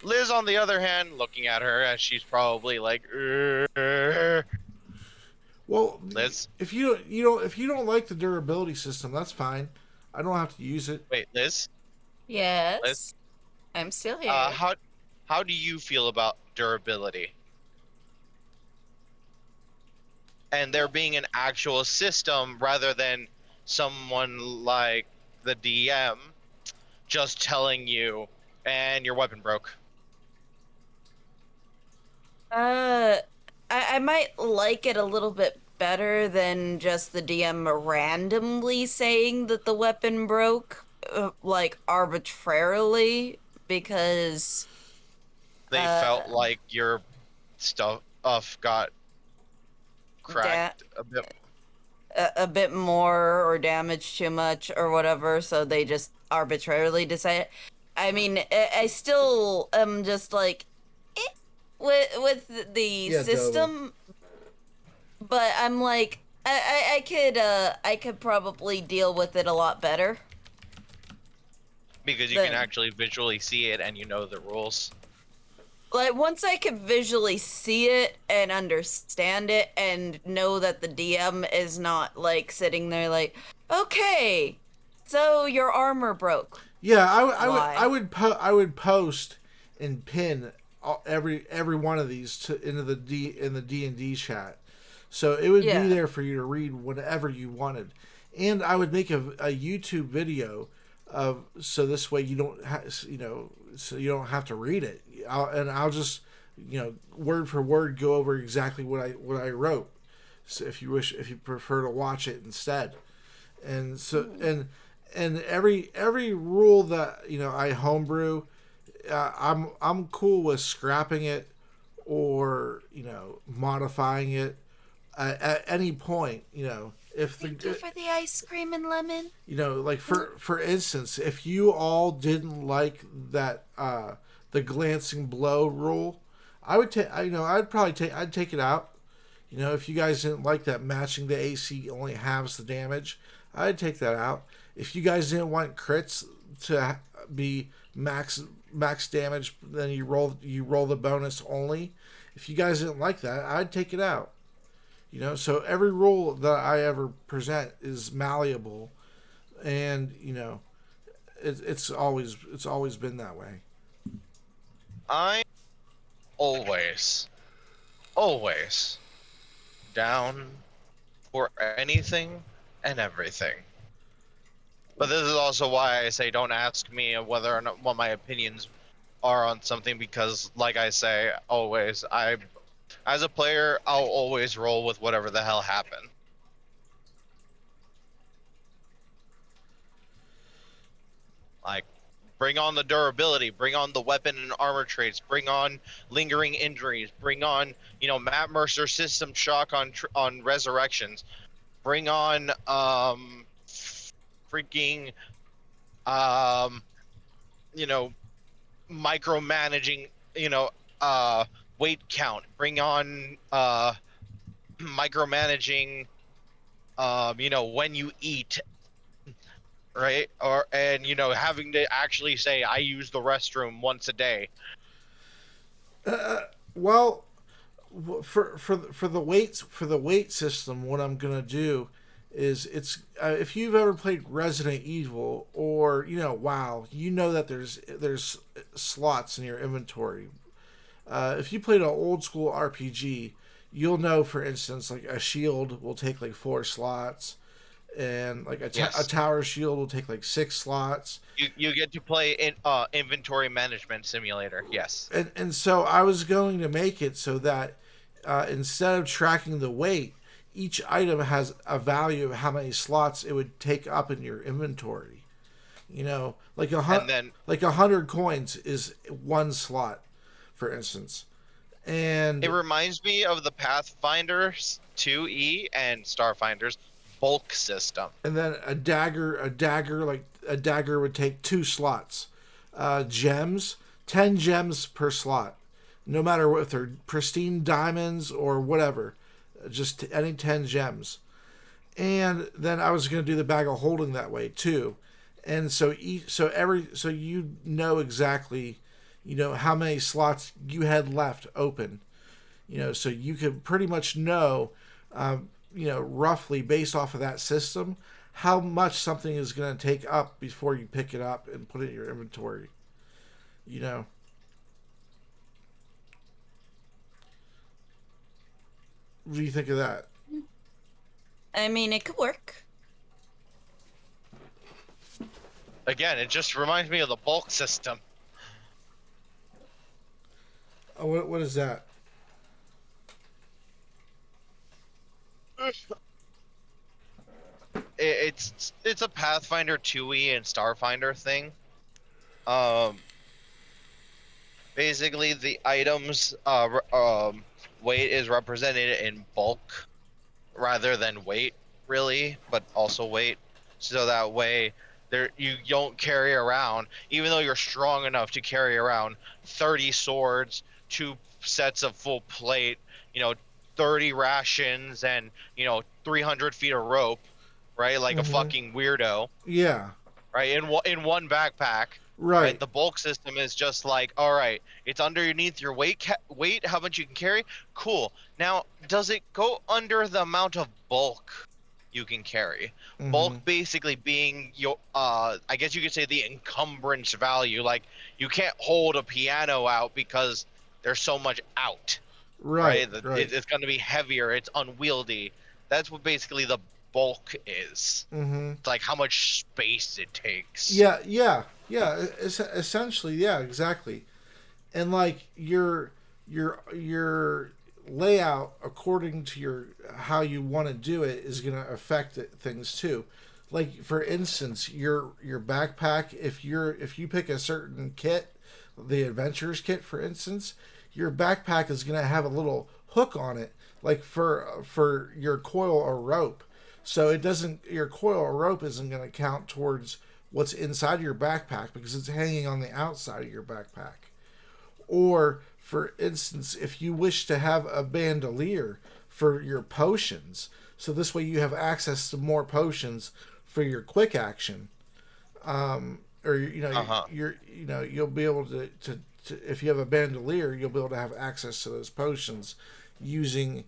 Liz, on the other hand, looking at her, as she's probably like, well, Liz, if you don't like the durability system, that's fine. I don't have to use it. Wait, Liz? Yes. Liz? I'm still here. How do you feel about durability? And there being an actual system rather than someone like the DM just telling you, and your weapon broke. I might like it a little bit better than just the DM randomly saying that the weapon broke, like arbitrarily, because they felt like your stuff got cracked a bit more or damaged too much or whatever, so they just arbitrarily decide. I mean, I still am just like with the system, but I'm like I could probably deal with it a lot better because you can actually visually see it and the rules. Like, once I can visually see it and understand it and know that the DM is not, like, sitting there like, okay, so your armor broke. Yeah, I would post and pin every one of these in the D&D chat. So it would be there for you to read whenever you wanted. And I would make a YouTube video so this way you don't so you don't have to read it. I'll just word for word go over exactly what I wrote. So if you prefer to watch it instead, and so and every rule that I homebrew, I'm cool with scrapping it or modifying it at any point. If Thank you for the ice cream and lemon. like for instance, if you all didn't like that the glancing blow rule, I would take I'd take it out. If you guys didn't like that matching the AC only halves the damage, I'd take that out. If you guys didn't want crits to be max damage, then you roll the bonus only. If you guys didn't like that, I'd take it out. So every rule that I ever present is malleable, and it's always been that way. I always down for anything and everything. But this is also why I say don't ask me whether or not what my opinions are on something, because like I say, always as a player, I'll always roll with whatever the hell happened. Like, bring on the durability, bring on the weapon and armor traits, bring on lingering injuries, bring on, Matt Mercer system shock on resurrections, bring on freaking micromanaging, weight count, bring on micromanaging when you eat, right? And having to actually say I use the restroom once a day. Well, for the weight system, what I'm gonna do is it's if you've ever played Resident Evil or WoW, that there's slots in your inventory. If you played an old school RPG, you'll know, for instance, like a shield will take like 4 slots, and like a tower shield will take like 6 slots. You get to play in inventory management simulator, yes. And so I was going to make it so that instead of tracking the weight, each item has a value of how many slots it would take up in your inventory. Like 100 coins is 1 slot, for instance. And it reminds me of the Pathfinder's 2E and Starfinder's bulk system. And then a dagger would take 2 slots. Gems, 10 gems per slot, no matter if they're pristine diamonds or whatever, just any 10 gems. And then I was going to do the bag of holding that way too. And so you know exactly how many slots you had left open, so you could pretty much know roughly based off of that system how much something is going to take up before you pick it up and put it in your inventory. What do you think of that? I mean, it could work. Again, it just reminds me of the bulk system. Oh, what is that? It's a Pathfinder 2E and Starfinder thing. Basically, the items weight is represented in bulk rather than weight, really, but also weight. So that way, you don't carry around, even though you're strong enough to carry around 30 swords, 2 sets of full plate, 30 rations, and 300 feet of rope, right? Like a fucking weirdo. Yeah. Right, in one backpack. Right. The bulk system is just like, all right, it's underneath your weight, how much you can carry. Cool. Now, does it go under the amount of bulk you can carry? Bulk basically being your, I guess you could say the encumbrance value. Like, you can't hold a piano out because there's so much out. Right. It's going to be heavier. It's unwieldy. That's what basically the bulk is. It's like how much space it takes. Yeah. Essentially, yeah, exactly. And like your layout according to how you want to do it is going to affect things too. like for instance, your backpack, if you pick a certain kit, the adventurers kit for instance, your backpack is going to have a little hook on it, like for your coil or rope. So it doesn't your coil or rope isn't going to count towards what's inside your backpack because it's hanging on the outside of your backpack. Or, for instance, if you wish to have a bandolier for your potions, so this way you have access to more potions for your quick action, or you'll be able to if you have a bandolier, you'll be able to have access to those potions using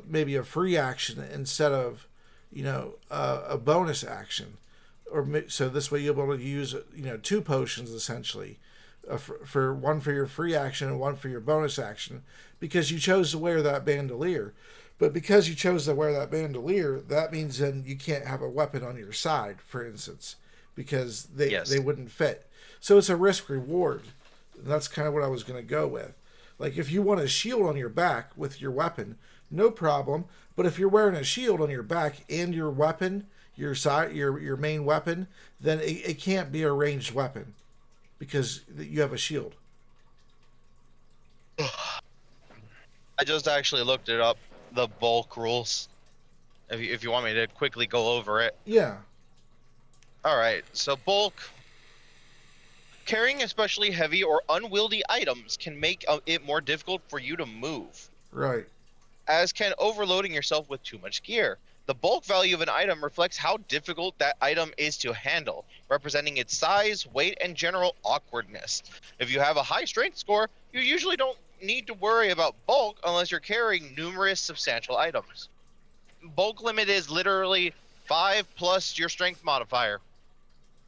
maybe a free action instead of a bonus action, or so this way you'll be able to use two potions essentially, for one for your free action and one for your bonus action, because you chose to wear that bandolier. But because you chose to wear that bandolier, that means then you can't have a weapon on your side, for instance, because they wouldn't fit. So it's a risk reward. And that's kind of what I was going to go with. Like if you want a shield on your back with your weapon, no problem. But if you're wearing a shield on your back and your weapon, your main weapon, then it can't be a ranged weapon because you have a shield. I just actually looked it up, the bulk rules. If you want me to quickly go over it. Yeah. All right. So bulk. Carrying especially heavy or unwieldy items can make it more difficult for you to move. Right. As can overloading yourself with too much gear. The bulk value of an item reflects how difficult that item is to handle, representing its size, weight, and general awkwardness. If you have a high strength score, you usually don't need to worry about bulk unless you're carrying numerous substantial items. Bulk limit is literally 5 plus your strength modifier.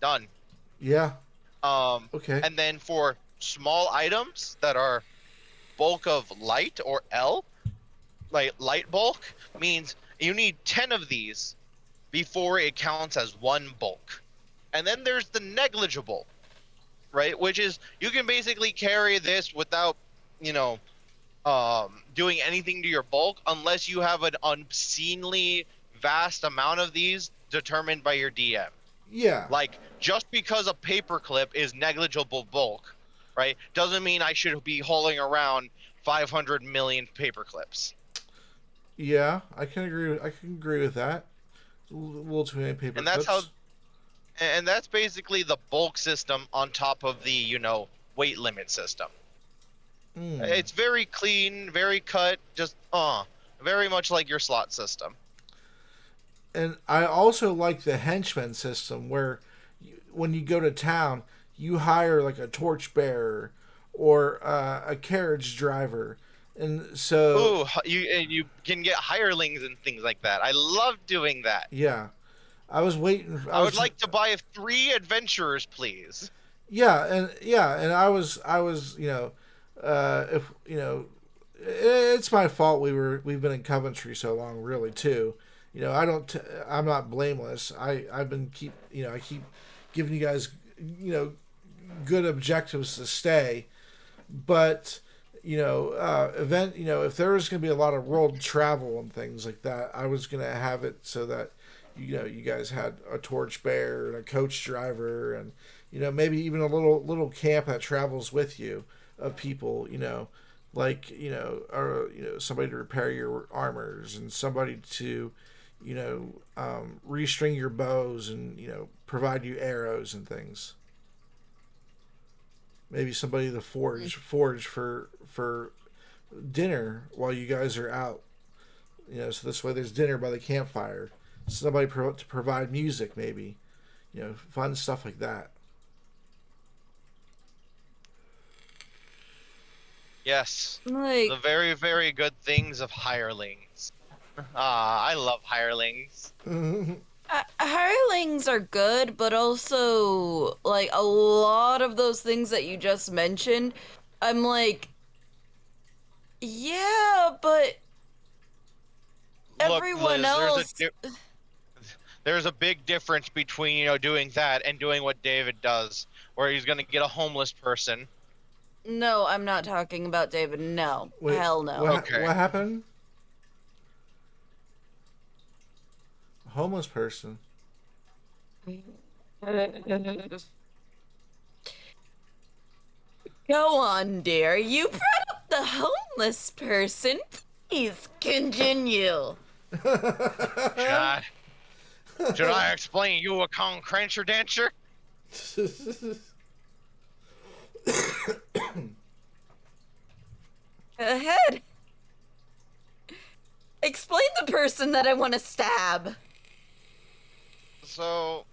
Done. Yeah. Okay. And then for small items that are bulk of light or L, like light bulk, means you need 10 of these before it counts as one bulk. And then there's the negligible, right? Which is you can basically carry this without, doing anything to your bulk unless you have an obscenely vast amount of these determined by your DM. Yeah. Like, just because a paperclip is negligible bulk, right, doesn't mean I should be hauling around 500 million paperclips. Yeah, I can agree with that. A little too many paperclips. And that's basically the bulk system on top of the, weight limit system. It's very clean, very cut, just very much like your slot system. And I also like the henchman system where when you go to town, you hire like a torchbearer or a carriage driver. And so you can get hirelings and things like that. I love doing that. Yeah. I was waiting. I would like to buy 3 adventurers, please. Yeah, and I was it's my fault we've been in Coventry so long, really, too. I'm not blameless. I keep giving you guys good objectives to stay, but if there was going to be a lot of world travel and things like that, I was going to have it so that you guys had a torchbearer and a coach driver and maybe even a little camp that travels with you of people, somebody to repair your armors and somebody to restring your bows and provide you arrows and things. Maybe somebody to forge for dinner while you guys are out. So this way there's dinner by the campfire. Somebody to provide music, maybe. Fun stuff like that. Yes. The very, very good things of hirelings. I love hirelings. Hirelings are good, but also, like, a lot of those things that you just mentioned, I'm like, yeah, but everyone else... There's a big difference between, doing that and doing what David does, where he's going to get a homeless person. No, I'm not talking about David. No. Wait, hell no. What happened? A homeless person? Go on, dear. You brought up the homeless person. Please continue. Should I, should I explain you a concrensure denture? Ahead. Explain the person that I want to stab. So,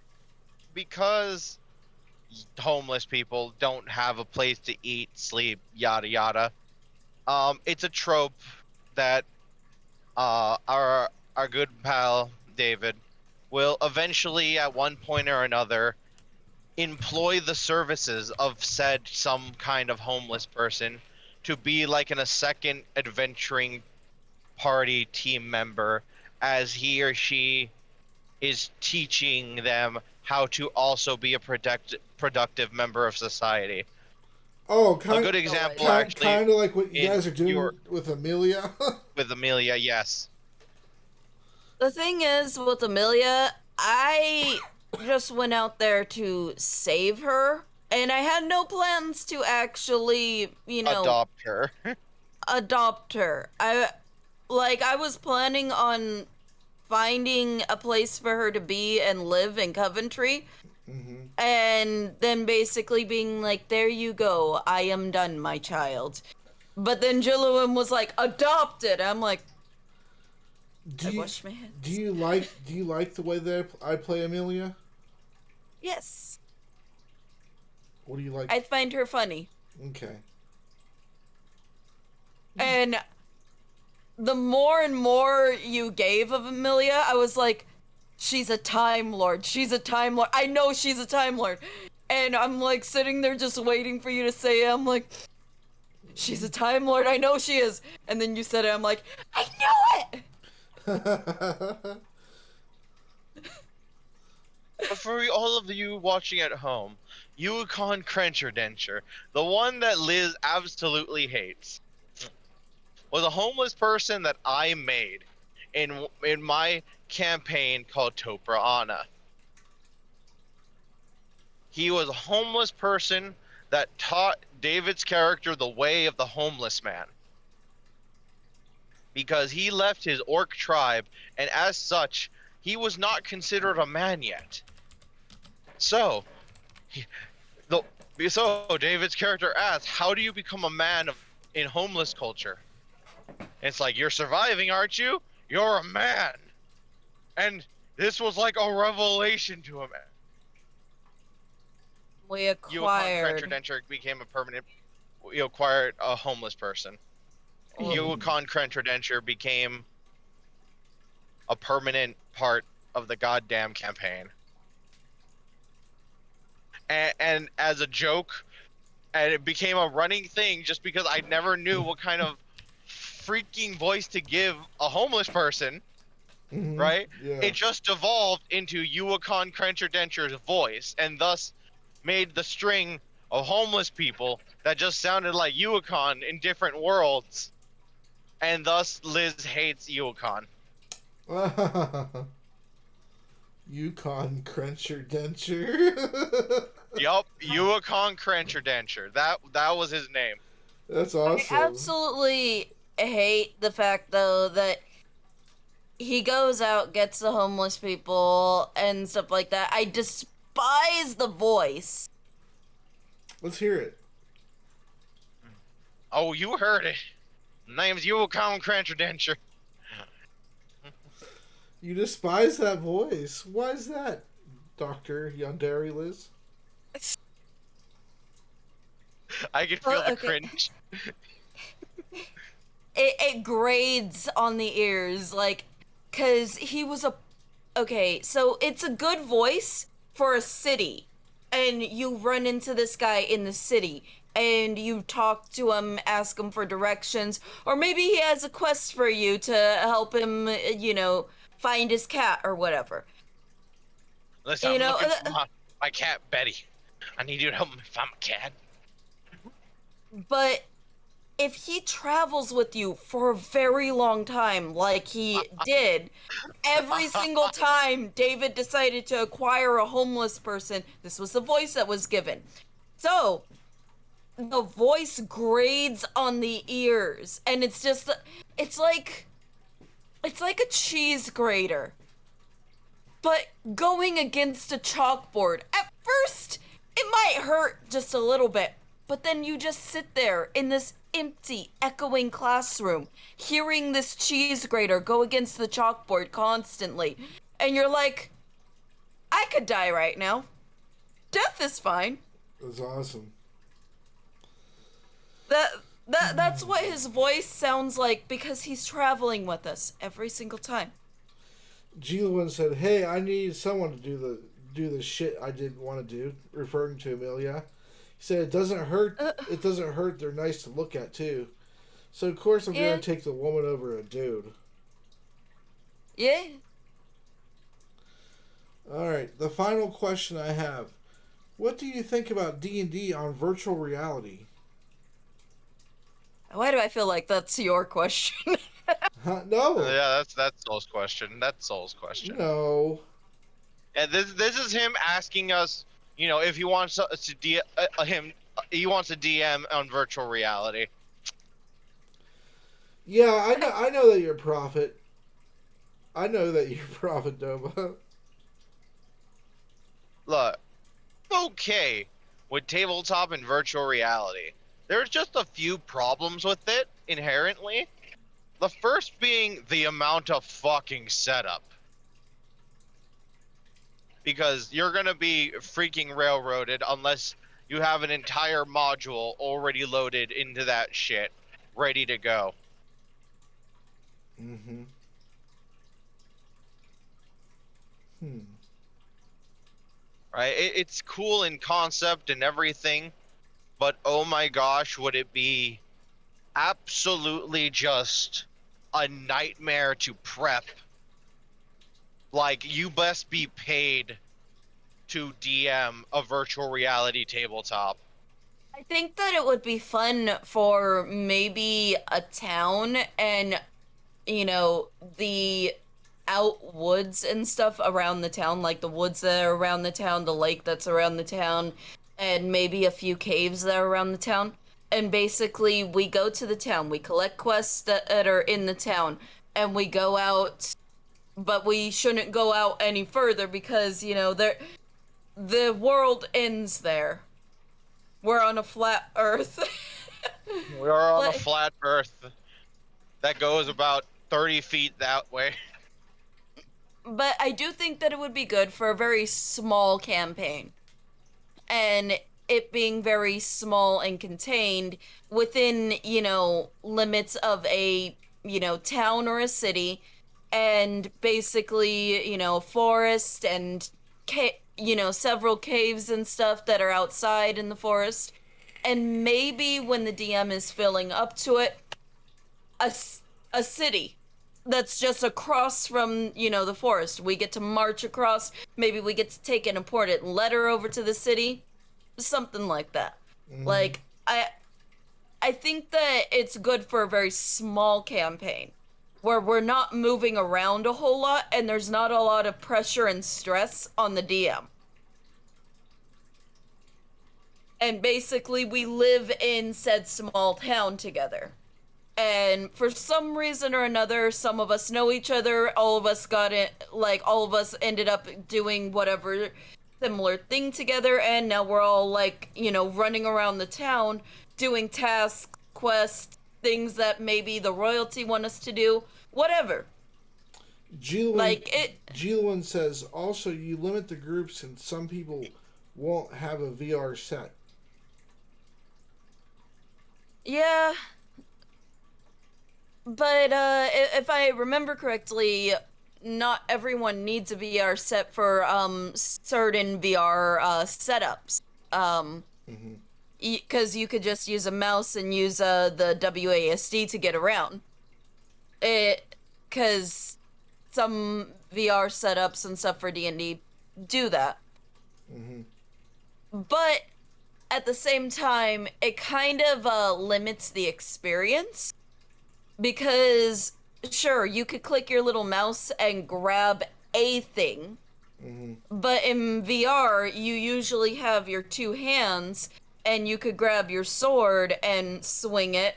because homeless people don't have a place to eat, sleep, yada yada, it's a trope that our good pal David will eventually, at one point or another, employ the services of said some kind of homeless person to be like a second adventuring party team member, as he or she is teaching them how to also be a productive member of society. Oh, A good example, actually, kind of like what you in guys are doing your- with Amelia. with Amelia, yes. The thing is, with Amelia, I just went out there to save her, and I had no plans to actually, Adopt her. adopt her. I was planning on finding a place for her to be and live in Coventry. Mm-hmm. And then basically being like, there you go, I am done, my child. But then Jillian was like, adopted. I'm like, wash my hands. Do you like the way that I play Amelia? Yes. What do you like? I find her funny. Okay. And the more and more you gave of Amelia, I was like, she's a Time Lord. She's a Time Lord. I know she's a Time Lord. And I'm like sitting there just waiting for you to say it. I'm like, she's a Time Lord. I know she is. And then you said it. I'm like, I knew it. But for all of you watching at home, Yukon Crencher Denture, the one that Liz absolutely hates, was a homeless person that I made in my campaign called Topra Anna. He was a homeless person that taught David's character the way of the homeless man. Because he left his orc tribe, and as such, he was not considered a man yet. So David's character asks, how do you become a man in homeless culture? And it's like, you're surviving, aren't you? You're a man. And this was like a revelation to him. We acquired. Denture became a permanent. You acquired a homeless person. Yukon Denture became a permanent part of the goddamn campaign. And as a joke, and it became a running thing just because I never knew what kind of freaking voice to give a homeless person. Mm-hmm. Right? Yeah. It just evolved into Yukon Denture's voice, and thus made the string of homeless people that just sounded like Yukon in different worlds, and thus Liz hates Yukon. Yukon Crencher Denture. Yup, Yukon Denture. That was his name. That's awesome. I absolutely hate the fact, though, that he goes out, gets the homeless people, and stuff like that. I despise the voice. Let's hear it. Oh, you heard it. Name's Yukon Denture. You despise that voice. Why is that, Dr. Yandere Liz? I can feel the cringe. It grades on the ears, like, because he was a... Okay, so it's a good voice for a city, and you run into this guy in the city, and you talk to him, ask him for directions, or maybe he has a quest for you to help him, find his cat or whatever. Listen, I'm looking for my cat, Betty. I need you to help me find my cat. But if he travels with you for a very long time, like he did, every single time David decided to acquire a homeless person, this was the voice that was given. So, the voice grades on the ears, and it's like it's like a cheese grater, but going against a chalkboard. At first, it might hurt just a little bit, but then you just sit there in this empty, echoing classroom, hearing this cheese grater go against the chalkboard constantly, and you're like, I could die right now. Death is fine. That's awesome. That's what his voice sounds like because he's traveling with us every single time. G1 said, "Hey, I need someone to do the shit I didn't want to do," referring to Amelia. He said, "It doesn't hurt. It doesn't hurt. They're nice to look at too. So of course I'm gonna take the woman over a dude." Yeah. All right. The final question I have: what do you think about D&D on virtual reality? Why do I feel like that's your question? No. Yeah, that's Soul's question. That's Soul's question. No. And this is him asking us, if he wants he wants a DM on virtual reality. Yeah, I know that you're a prophet. I know that you're a prophet, Doma. Look, okay with tabletop and virtual reality. There's just a few problems with it inherently. The first being the amount of fucking setup. Because you're going to be freaking railroaded unless you have an entire module already loaded into that shit, ready to go. Mm-hmm. Right? It's cool in concept and everything, but oh my gosh, would it be absolutely just a nightmare to prep. Like, you best be paid to DM a virtual reality tabletop. I think that it would be fun for maybe a town and, the out woods and stuff around the town, like the woods that are around the town, the lake that's around the town, and maybe a few caves that are around the town. And basically, we go to the town, we collect quests that are in the town, and we go out, but we shouldn't go out any further because, the world ends there. We're on a flat earth. We are on a flat earth that goes about 30 feet that way. But I do think that it would be good for a very small campaign. And it being very small and contained within, limits of a, town or a city, and basically, forest and, several caves and stuff that are outside in the forest. And maybe when the DM is filling up to it, a city that's just across from, the forest. We get to march across. Maybe we get to take an important letter over to the city. Something like that. Mm-hmm. Like, I think that it's good for a very small campaign where we're not moving around a whole lot and there's not a lot of pressure and stress on the DM. And basically, we live in said small town together. And for some reason or another, some of us know each other, all of us ended up doing whatever similar thing together, and now we're all running around the town doing tasks, quests, things that maybe the royalty want us to do, whatever. G1 says, also, you limit the groups and some people won't have a VR set. Yeah. But if I remember correctly, not everyone needs a VR set for certain VR setups. Because you could just use a mouse and use the WASD to get around. Because some VR setups and stuff for D&D do that. Mm-hmm. But at the same time, it kind of limits the experience because, sure, you could click your little mouse and grab a thing, but in VR, you usually have your two hands and you could grab your sword and swing it.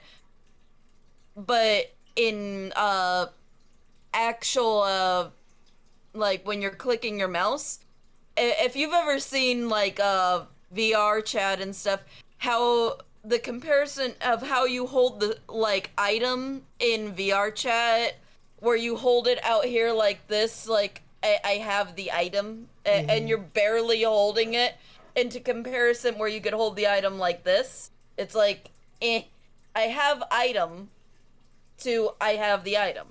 But in actual like when you're clicking your mouse, if you've ever seen like VR chat and stuff, how the comparison of how you hold the like item in VR chat, where you hold it out here like this, like I have the item, and you're barely holding it, into comparison where you could hold the item like this, it's like, I have item to I have the item.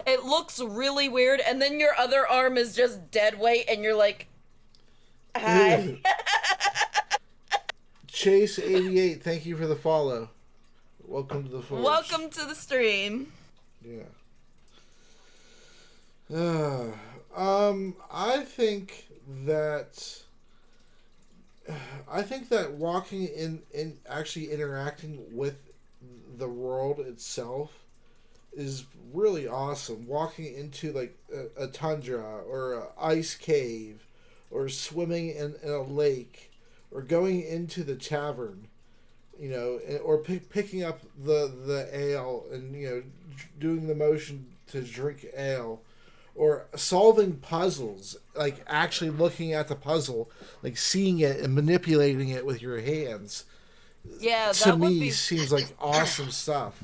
It looks really weird, and then your other arm is just dead weight, and you're like, hi. Chase88, thank you for the follow. Welcome to the Forge. Welcome to the stream. Yeah. I think that walking in actually interacting with the world itself is really awesome. Walking into like a tundra or an ice cave, or swimming in a lake, or going into the tavern, you know, or picking up the ale and, you know, doing the motion to drink ale, or solving puzzles, like actually looking at the puzzle, like seeing it and manipulating it with your hands. Yeah, to me seems like awesome stuff.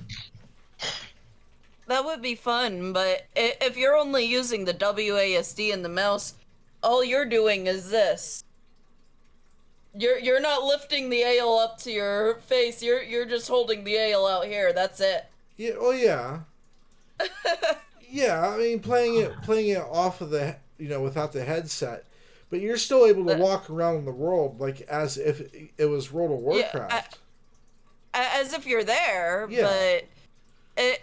That would be fun, but if you're only using the WASD and the mouse, all you're doing is this. You're not lifting the ale up to your face. You're just holding the ale out here. That's it. Yeah. Oh yeah. Yeah. I mean, playing it off of the, you know, without the headset, but you're still able to walk around in the world like as if it was World of Warcraft. Yeah, as if you're there. Yeah. But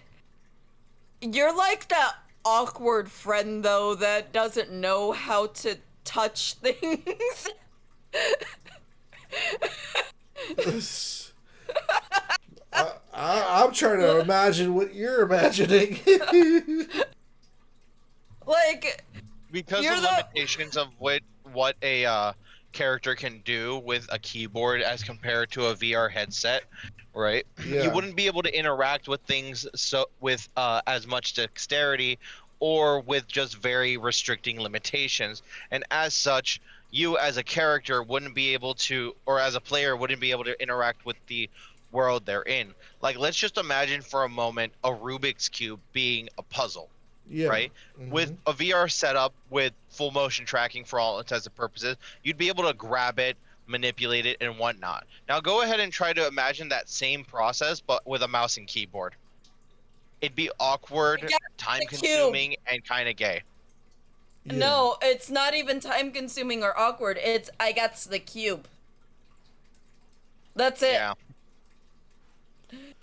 you're like that awkward friend though that doesn't know how to touch things. I'm trying to imagine what you're imagining. Like, because of limitations of what a character can do with a keyboard as compared to a VR headset, right? Yeah. You wouldn't be able to interact with things with as much dexterity, or with just very restricting limitations, and as such, you as a character wouldn't be able to, or as a player wouldn't be able to interact with the world they're in. Like, let's just imagine for a moment a Rubik's Cube being a puzzle. Yeah. Right? Mm-hmm. With a VR setup with full motion tracking for all intents and purposes, you'd be able to grab it, manipulate it, and whatnot. Now go ahead and try to imagine that same process, but with a mouse and keyboard. It'd be awkward, time-consuming, and kind of gay. Yeah. No, it's not even time-consuming or awkward. It's, I got the cube. That's it. Yeah.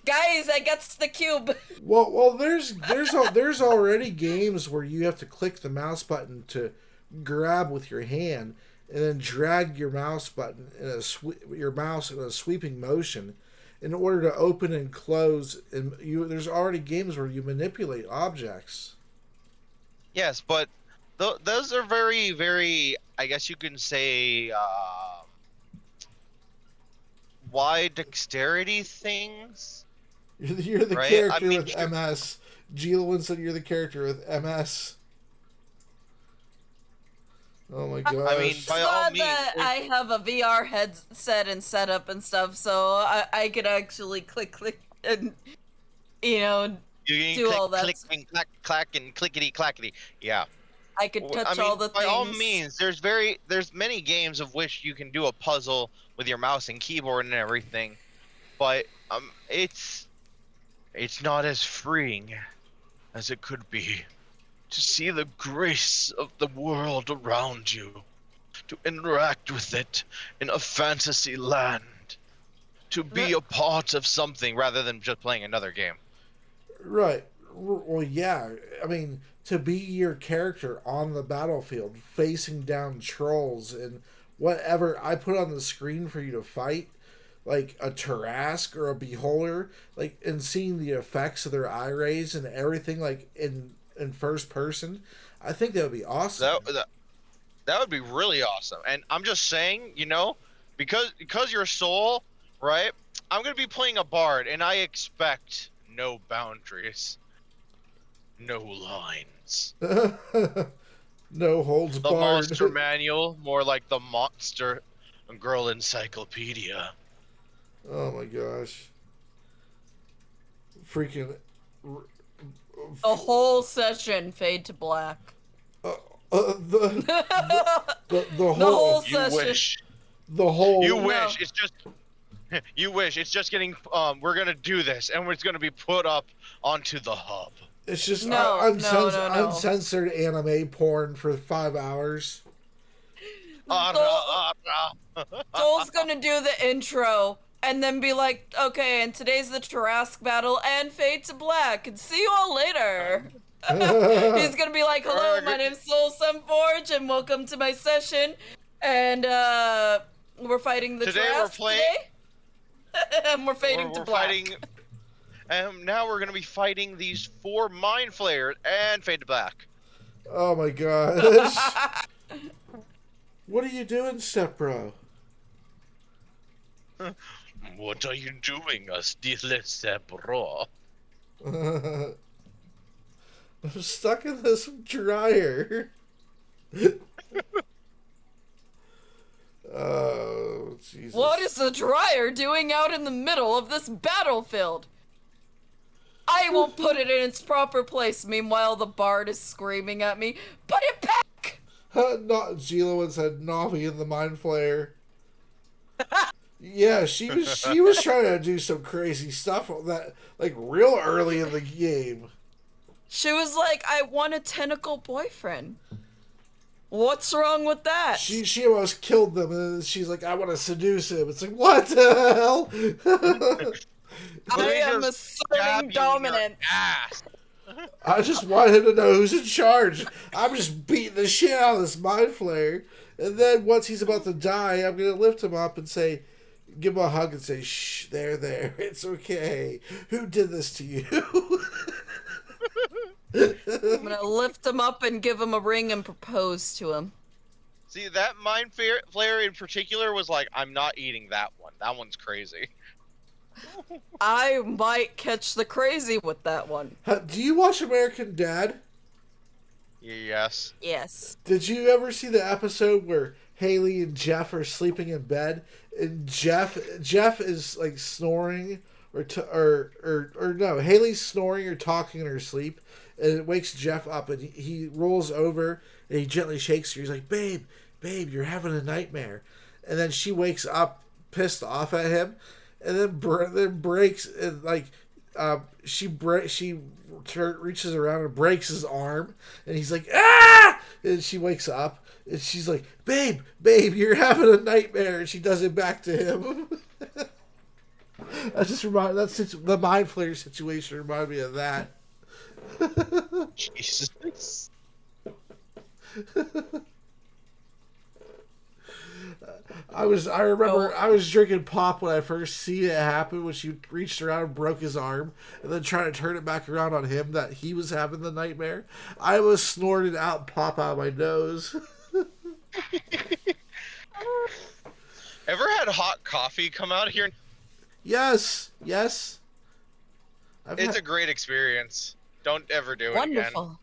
Guys, I got the cube. Well, there's already games where you have to click the mouse button to grab with your hand, and then drag your mouse button your mouse in a sweeping motion in order to open and close. And there's already games where you manipulate objects. Yes, but those are very, very, I guess you can say, wide dexterity things. You're the right? character with MS. Gilwin said you're the character with MS. Oh my gosh. I mean, by all means, I have a VR headset and setup and stuff, so I could actually click, and, you know, do all that. Click and clack and clickety clackety. Yeah. I could touch all the things. By all means, there's many games of which you can do a puzzle with your mouse and keyboard and everything, but it's not as freeing as it could be to see the grace of the world around you, to interact with it in a fantasy land, to be a part of something rather than just playing another game. Right. Well, yeah. I mean, to be your character on the battlefield, facing down trolls and whatever I put on the screen for you to fight, like a Tarask or a Beholder, like, and seeing the effects of their eye rays and everything, like in first person, I think that would be awesome. That would be really awesome. And I'm just saying, because you're Soul, right? I'm gonna be playing a bard, and I expect no boundaries, no lines. No holds The barred. monster manual, more like the monster girl encyclopedia. Oh my gosh. Freaking. A whole session fade to black. The whole You session. wish. The whole. You wish. It's just. You wish. It's just getting. We're gonna do this, and it's gonna be put up onto the hub. It's just uncensored anime porn for 5 hours. Joel's gonna do the intro and then be like, okay, and today's the Tarask battle and fade to black, and see you all later. He's gonna be like, hello, my name's Soul Sunforge, and welcome to my session, and we're fighting the Tarask today. And we're fading to black. Now we're gonna be fighting these 4 mind flayers and fade to black. Oh my gosh. What are you doing, Sepro? What are you doing, Stile Sepro? I'm stuck in this dryer. Oh, Jesus. What is the dryer doing out in the middle of this battlefield? I will put it in its proper place. Meanwhile, the bard is screaming at me, put it back! Not Gila said Navi in the Mind Flayer. Yeah, she was trying to do some crazy stuff that, like, real early in the game. She was like, I want a tentacle boyfriend. What's wrong with that? She almost killed them, and she's like, I want to seduce him. It's like, what the hell? I am asserting dominance. I just want him to know who's in charge. I'm just beating the shit out of this Mind Flayer. And then once he's about to die, I'm going to lift him up and say, give him a hug and say, shh, there, it's okay. Who did this to you? I'm going to lift him up and give him a ring and propose to him. See, that Mind Flayer in particular was like, I'm not eating that one. That one's crazy. I might catch the crazy with that one. Do you watch American Dad? Yes. Yes. Did you ever see the episode where Haley and Jeff are sleeping in bed, and Jeff is like snoring or no, Haley's snoring or talking in her sleep, and it wakes Jeff up, and he rolls over and he gently shakes her. He's like, babe, you're having a nightmare. And then she wakes up pissed off at him, and then breaks, and like she reaches around and breaks his arm, and he's like, ah! And she wakes up, and she's like, babe, you're having a nightmare, and she does it back to him. The Mind Flayer situation reminded me of that. Jesus. I remember I was drinking pop when I first seen it happen, when she reached around and broke his arm, and then trying to turn it back around on him that he was having the nightmare. I was snorting out pop out of my nose. Ever had hot coffee come out here? Yes. It's a great experience. Don't ever do it Wonderful. again.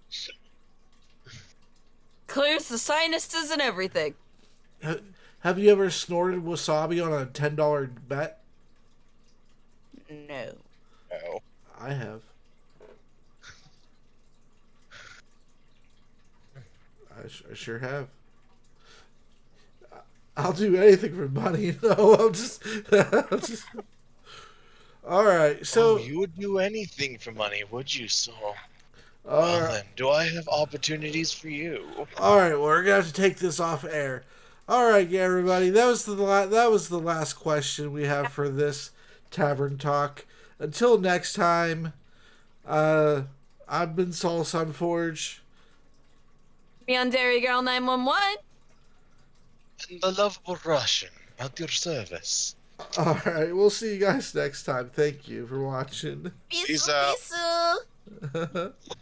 Clears the sinuses and everything. Have you ever snorted wasabi on a $10 bet? No. No. I have. I sure have. I'll do anything for money. No, I'm just. All right, so you would do anything for money, would you, Saul? Then, do I have opportunities for you? All right, well, we're gonna have to take this off air. All right, yeah, everybody, that was the last question we have for this Tavern Talk. Until next time, I've been Saul Sunforge. Me on Dairy Girl 911. and the lovable Russian at your service. All right, we'll see you guys next time. Thank you for watching. Peace out. Peace.